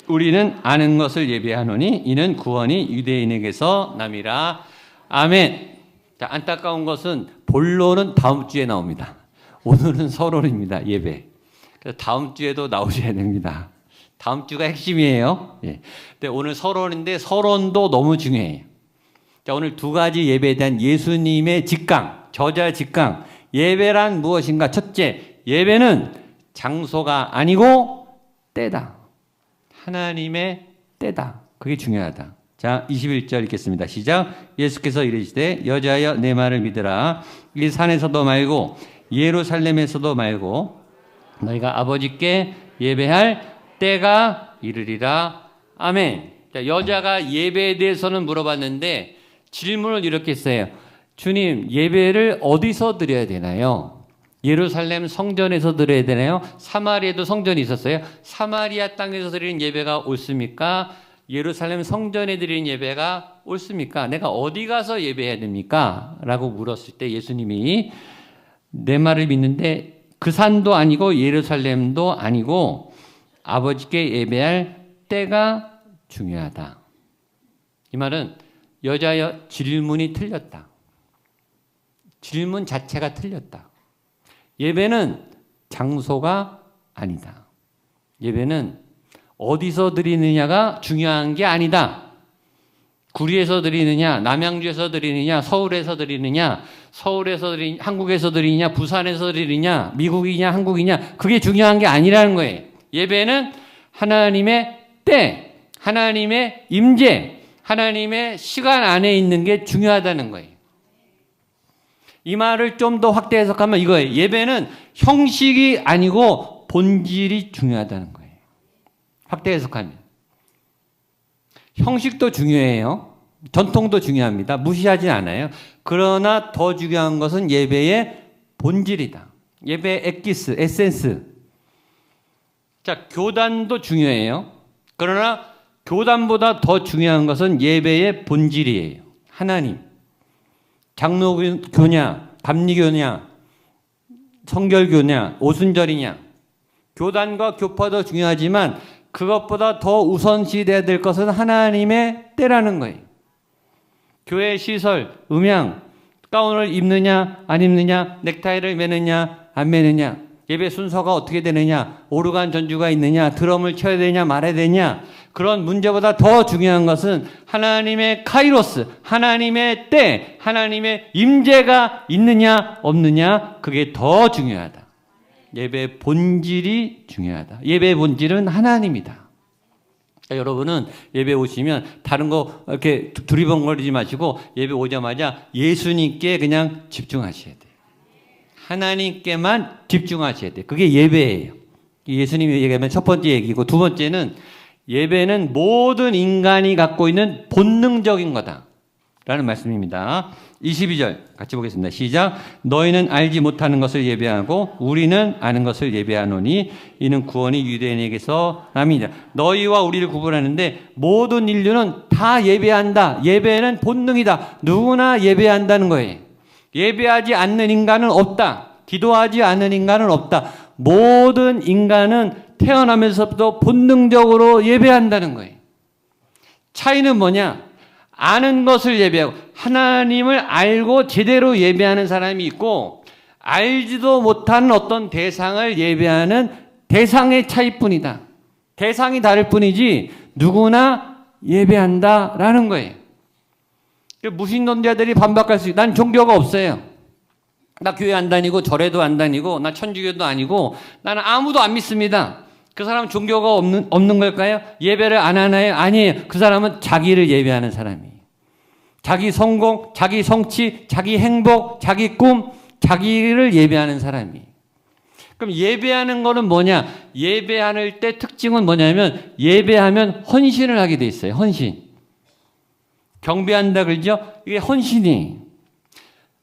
우리는 아는 것을 예배하노니 이는 구원이 유대인에게서 남이라. 아멘. 자, 안타까운 것은 본론은 다음 주에 나옵니다. 오늘은 서론입니다. 예배. 그래서 다음 주에도 나오셔야 됩니다. 다음 주가 핵심이에요. 예. 근데 오늘 서론인데 서론도 너무 중요해요. 자, 오늘 두 가지 예배에 대한 예수님의 직강, 저자 직강. 예배란 무엇인가? 첫째, 예배는 장소가 아니고 때다. 하나님의 때다. 그게 중요하다. 자, 21절 읽겠습니다. 시작. 예수께서 이르시되 여자여 내 말을 믿으라. 이 산에서도 말고 예루살렘에서도 말고 너희가 아버지께 예배할 때가 이르리라. 아멘. 자, 여자가 예배에 대해서는 물어봤는데 질문을 이렇게 했어요. 주님, 예배를 어디서 드려야 되나요? 예루살렘 성전에서 드려야 되나요? 사마리아도 성전이 있었어요. 사마리아 땅에서 드리는 예배가 옳습니까? 예루살렘 성전에 드리는 예배가 옳습니까? 내가 어디 가서 예배해야 됩니까? 라고 물었을 때 예수님이 내 말을 믿는데 그 산도 아니고 예루살렘도 아니고 아버지께 예배할 때가 중요하다. 이 말은 여자여 질문이 틀렸다. 질문 자체가 틀렸다. 예배는 장소가 아니다. 예배는 어디서 드리느냐가 중요한 게 아니다. 구리에서 드리느냐, 남양주에서 드리느냐, 서울에서 드리느냐, 한국에서 드리느냐, 부산에서 드리느냐, 미국이냐, 한국이냐, 그게 중요한 게 아니라는 거예요. 예배는 하나님의 때, 하나님의 임재, 하나님의 시간 안에 있는 게 중요하다는 거예요. 이 말을 좀 더 확대 해석하면 이거예요. 예배는 형식이 아니고 본질이 중요하다는 거예요. 확대 해석하면. 형식도 중요해요. 전통도 중요합니다. 무시하지 않아요. 그러나 더 중요한 것은 예배의 본질이다. 예배의 엑기스, 에센스. 자, 교단도 중요해요. 그러나 교단보다 더 중요한 것은 예배의 본질이에요. 하나님. 장로교냐, 감리교냐, 성결교냐, 오순절이냐. 교단과 교파도 중요하지만 그것보다 더 우선시돼야 될 것은 하나님의 때라는 거예요. 교회 시설, 음향, 가운을 입느냐, 안 입느냐, 넥타이를 매느냐, 안 매느냐, 예배 순서가 어떻게 되느냐, 오르간 전주가 있느냐, 드럼을 쳐야 되냐, 말아야 되냐, 그런 문제보다 더 중요한 것은 하나님의 카이로스, 하나님의 때, 하나님의 임재가 있느냐, 없느냐, 그게 더 중요하다. 예배의 본질이 중요하다. 예배의 본질은 하나님이다. 여러분은 예배 오시면 다른 거 이렇게 두리번거리지 마시고 예배 오자마자 예수님께 그냥 집중하셔야 돼요. 하나님께만 집중하셔야 돼요. 그게 예배예요. 예수님이 얘기하면 첫 번째 얘기고, 두 번째는 예배는 모든 인간이 갖고 있는 본능적인 거다 라는 말씀입니다. 22절 같이 보겠습니다. 시작. 너희는 알지 못하는 것을 예배하고 우리는 아는 것을 예배하노니 이는 구원이 유대인에게서 남이다. 너희와 우리를 구분하는데 모든 인류는 다 예배한다. 예배는 본능이다. 누구나 예배한다는 거예요. 예배하지 않는 인간은 없다. 기도하지 않는 인간은 없다. 모든 인간은 태어나면서부터 본능적으로 예배한다는 거예요. 차이는 뭐냐? 아는 것을 예배하고, 하나님을 알고 제대로 예배하는 사람이 있고, 알지도 못하는 어떤 대상을 예배하는 대상의 차이뿐이다. 대상이 다를 뿐이지 누구나 예배한다라는 거예요. 무신론자들이 반박할 수 있어요. 난 종교가 없어요. 나 교회 안 다니고 절에도 안 다니고 나 천주교도 아니고 나는 아무도 안 믿습니다. 그 사람은 종교가 없는 걸까요? 예배를 안 하나요? 아니에요. 그 사람은 자기를 예배하는 사람이에요. 자기 성공, 자기 성취, 자기 행복, 자기 꿈, 자기를 예배하는 사람이에요. 그럼 예배하는 거는 뭐냐? 예배할 때 특징은 뭐냐면 예배하면 헌신을 하게 돼 있어요. 헌신. 경배한다 그러죠? 이게 헌신이.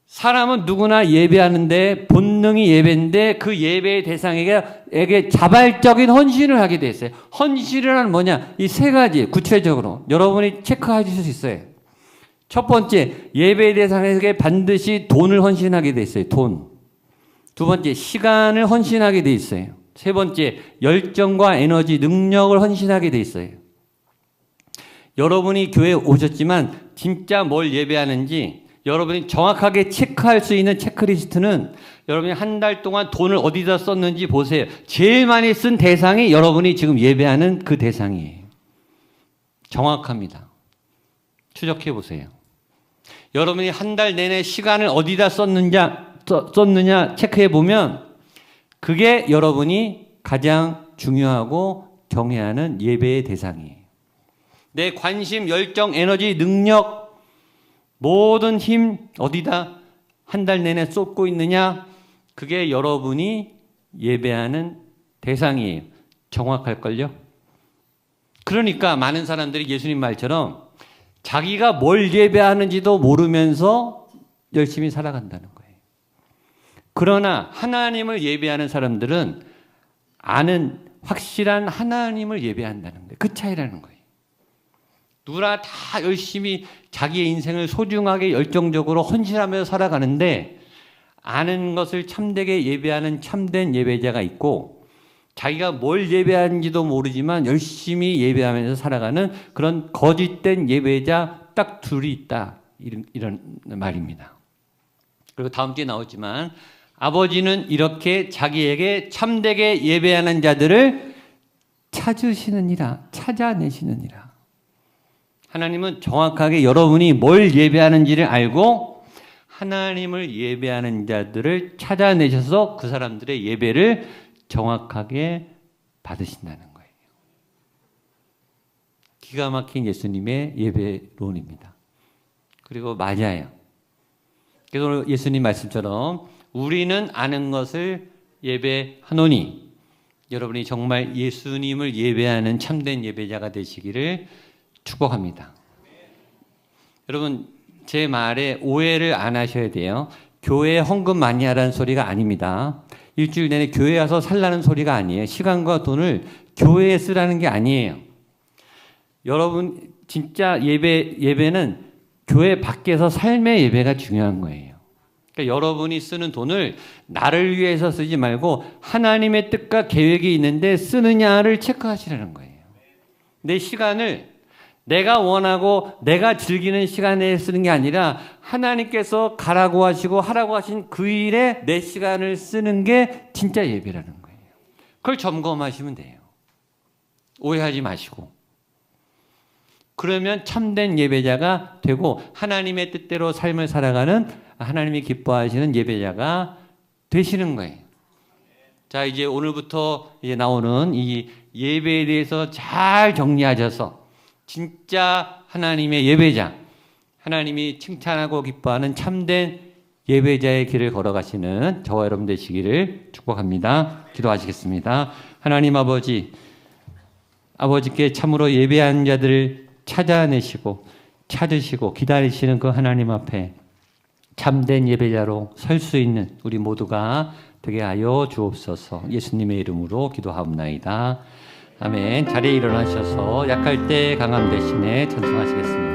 사람은 누구나 예배하는데 본능이 예배인데 그 예배의 대상에게 자발적인 헌신을 하게 돼 있어요. 헌신이란 뭐냐? 이 세 가지 구체적으로 여러분이 체크하실 수 있어요. 첫 번째, 예배의 대상에게 반드시 돈을 헌신하게 돼 있어요. 돈. 두 번째, 시간을 헌신하게 돼 있어요. 세 번째, 열정과 에너지, 능력을 헌신하게 돼 있어요. 여러분이 교회에 오셨지만 진짜 뭘 예배하는지 여러분이 정확하게 체크할 수 있는 체크리스트는 여러분이 한 달 동안 돈을 어디다 썼는지 보세요. 제일 많이 쓴 대상이 여러분이 지금 예배하는 그 대상이에요. 정확합니다. 추적해 보세요. 여러분이 한 달 내내 시간을 어디다 썼느냐 체크해 보면 그게 여러분이 가장 중요하고 경외하는 예배의 대상이에요. 내 관심, 열정, 에너지, 능력, 모든 힘 어디다 한 달 내내 쏟고 있느냐? 그게 여러분이 예배하는 대상이에요. 정확할걸요? 그러니까 많은 사람들이 예수님 말처럼 자기가 뭘 예배하는지도 모르면서 열심히 살아간다는 거예요. 그러나 하나님을 예배하는 사람들은 아는 확실한 하나님을 예배한다는 거예요. 그 차이라는 거예요. 누구나 다 열심히 자기의 인생을 소중하게 열정적으로 헌신하면서 살아가는데 아는 것을 참되게 예배하는 참된 예배자가 있고 자기가 뭘 예배하는지도 모르지만 열심히 예배하면서 살아가는 그런 거짓된 예배자 딱 둘이 있다. 이런 말입니다. 그리고 다음 주에 나오지만 아버지는 이렇게 자기에게 참되게 예배하는 자들을 찾으시느니라, 찾아내시느니라. 하나님은 정확하게 여러분이 뭘 예배하는지를 알고 하나님을 예배하는 자들을 찾아내셔서 그 사람들의 예배를 정확하게 받으신다는 거예요. 기가 막힌 예수님의 예배론입니다. 그리고 맞아요. 그래서 예수님 말씀처럼 우리는 아는 것을 예배하노니 여러분이 정말 예수님을 예배하는 참된 예배자가 되시기를 축복합니다. 여러분 제 말에 오해를 안 하셔야 돼요. 교회에 헌금 많이 하라는 소리가 아닙니다. 일주일 내내 교회에 와서 살라는 소리가 아니에요. 시간과 돈을 교회에 쓰라는 게 아니에요. 여러분 진짜 예배는 교회 밖에서 삶의 예배가 중요한 거예요. 그러니까 여러분이 쓰는 돈을 나를 위해서 쓰지 말고 하나님의 뜻과 계획이 있는데 쓰느냐를 체크하시라는 거예요. 내 시간을 내가 원하고 내가 즐기는 시간에 쓰는 게 아니라 하나님께서 가라고 하시고 하라고 하신 그 일에 내 시간을 쓰는 게 진짜 예배라는 거예요. 그걸 점검하시면 돼요. 오해하지 마시고. 그러면 참된 예배자가 되고 하나님의 뜻대로 삶을 살아가는 하나님이 기뻐하시는 예배자가 되시는 거예요. 자, 이제 오늘부터 이제 나오는 이 예배에 대해서 잘 정리하셔서 진짜 하나님의 예배자, 하나님이 칭찬하고 기뻐하는 참된 예배자의 길을 걸어가시는 저와 여러분 되시기를 축복합니다. 기도하시겠습니다. 하나님 아버지께 참으로 예배하는 자들을 찾아내시고 찾으시고 기다리시는 그 하나님 앞에 참된 예배자로 설 수 있는 우리 모두가 되게 하여 주옵소서. 예수님의 이름으로 기도하옵나이다. 아멘. 자리에 일어나셔서 약할 때 강함 대신에 찬송하시겠습니다.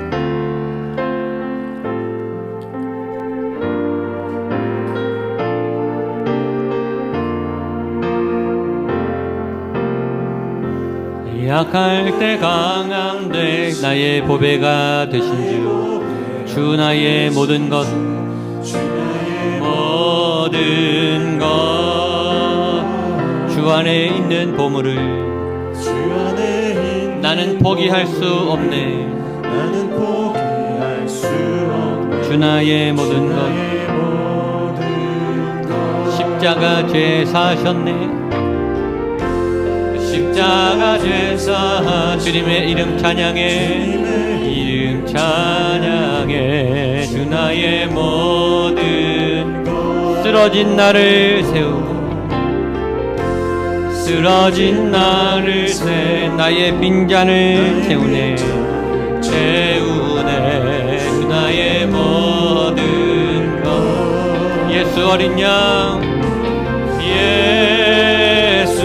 약할 때 강함 되 나의 보배가 되신 주 나의 모든 것 주 안에 있는 보물을 나는 포기할 수 없네. 주 나의 모든 것 십자가 죄 사셨네. 십자가 죄 사 주님의 이름 찬양해. 주 나의 모든 것 쓰러진 나를 세우고 쓰러진 나를 나의 빈잔을 채우네. 주 나의 모든 것 예수 어린 양 예수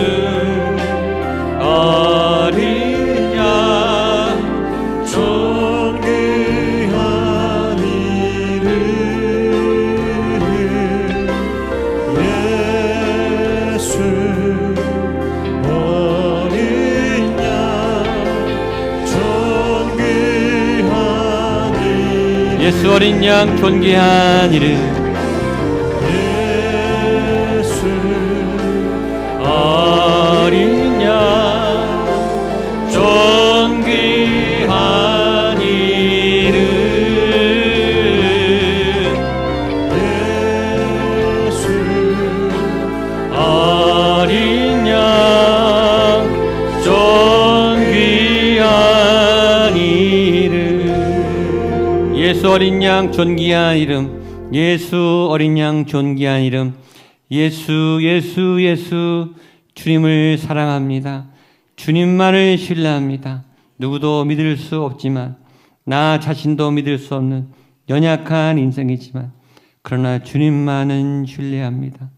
어린 양 존귀한 이름 예수 어린 양 존귀한 이름 예수 어린 양 존귀한 이름 예수 어린 양 존귀한 이름 예수 어린 양 존귀한 이름 예수 어린 양 존귀한 이름 예수 예수 예수 주님을 사랑합니다. 주님만을 신뢰합니다. 누구도 믿을 수 없지만 나 자신도 믿을 수 없는 연약한 인생이지만 그러나 주님만은 신뢰합니다.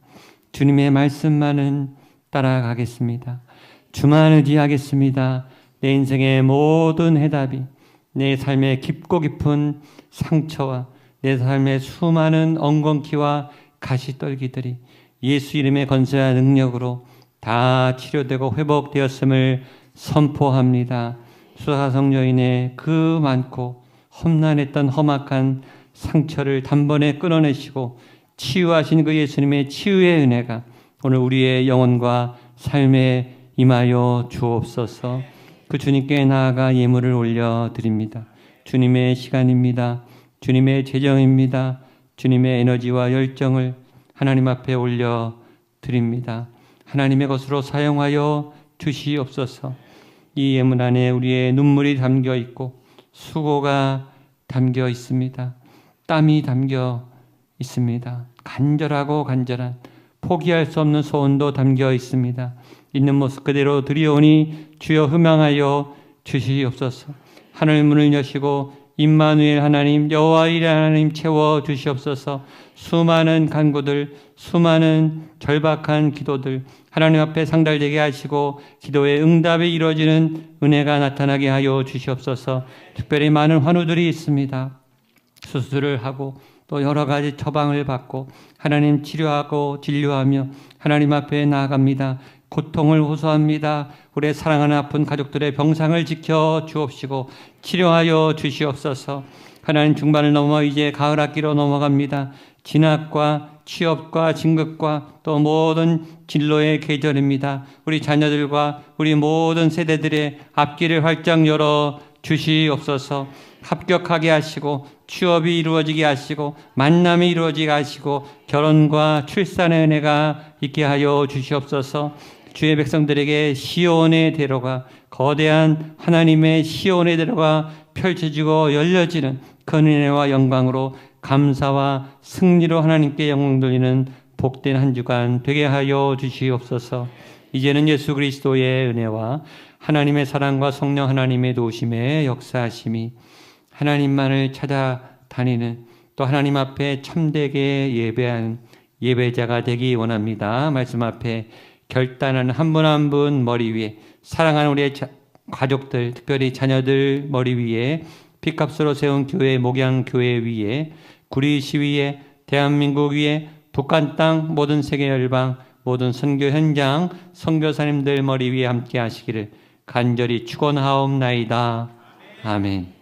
주님의 말씀만은 따라가겠습니다. 주만 의지하겠습니다. 내 인생의 모든 해답이 내 삶의 깊고 깊은 상처와 내 삶의 수많은 엉겅퀴와 가시떨기들이 예수 이름의 건세와 능력으로 다 치료되고 회복되었음을 선포합니다. 수사성 여인의 그 많고 험난했던 험악한 상처를 단번에 끊어내시고 치유하신 그 예수님의 치유의 은혜가 오늘 우리의 영혼과 삶에 임하여 주옵소서. 그 주님께 나아가 예물을 올려드립니다. 주님의 시간입니다. 주님의 재정입니다. 주님의 에너지와 열정을 하나님 앞에 올려드립니다. 하나님의 것으로 사용하여 주시옵소서. 이 예물 안에 우리의 눈물이 담겨 있고 수고가 담겨 있습니다. 땀이 담겨 있습니다. 간절하고 간절한 포기할 수 없는 소원도 담겨 있습니다. 있는 모습 그대로 드리오니 주여 흠양하여 주시옵소서. 하늘 문을 여시고 임마누엘 하나님 여호와 이레 하나님 채워 주시옵소서. 수많은 간구들 수많은 절박한 기도들 하나님 앞에 상달되게 하시고 기도의 응답이 이루어지는 은혜가 나타나게 하여 주시옵소서. 특별히 많은 환우들이 있습니다. 수술을 하고 또 여러 가지 처방을 받고 하나님 치료하고 진료하며 하나님 앞에 나아갑니다. 고통을 호소합니다. 우리의 사랑하는 아픈 가족들의 병상을 지켜 주옵시고 치료하여 주시옵소서. 하나님 중반을 넘어 이제 가을 학기로 넘어갑니다. 진학과 취업과 진급과 또 모든 진로의 계절입니다. 우리 자녀들과 우리 모든 세대들의 앞길을 활짝 열어 주시옵소서. 합격하게 하시고 취업이 이루어지게 하시고 만남이 이루어지게 하시고 결혼과 출산의 은혜가 있게 하여 주시옵소서. 주의 백성들에게 시온의 대로가 거대한 하나님의 시온의 대로가 펼쳐지고 열려지는 그 은혜와 영광으로 감사와 승리로 하나님께 영광 돌리는 복된 한 주간 되게 하여 주시옵소서. 이제는 예수 그리스도의 은혜와 하나님의 사랑과 성령 하나님의 도우심의 역사하심이 하나님만을 찾아다니는 또 하나님 앞에 참되게 예배하는 예배자가 되기 원합니다. 말씀 앞에 결단하는 한 분 한 분 머리 위에 사랑하는 우리의 가족들 특별히 자녀들 머리 위에 피값으로 세운 교회 목양교회 위에 구리시 위에 대한민국 위에 북한 땅 모든 세계 열방 모든 선교 현장 선교사님들 머리 위에 함께 하시기를 간절히 축원하옵나이다. 아멘.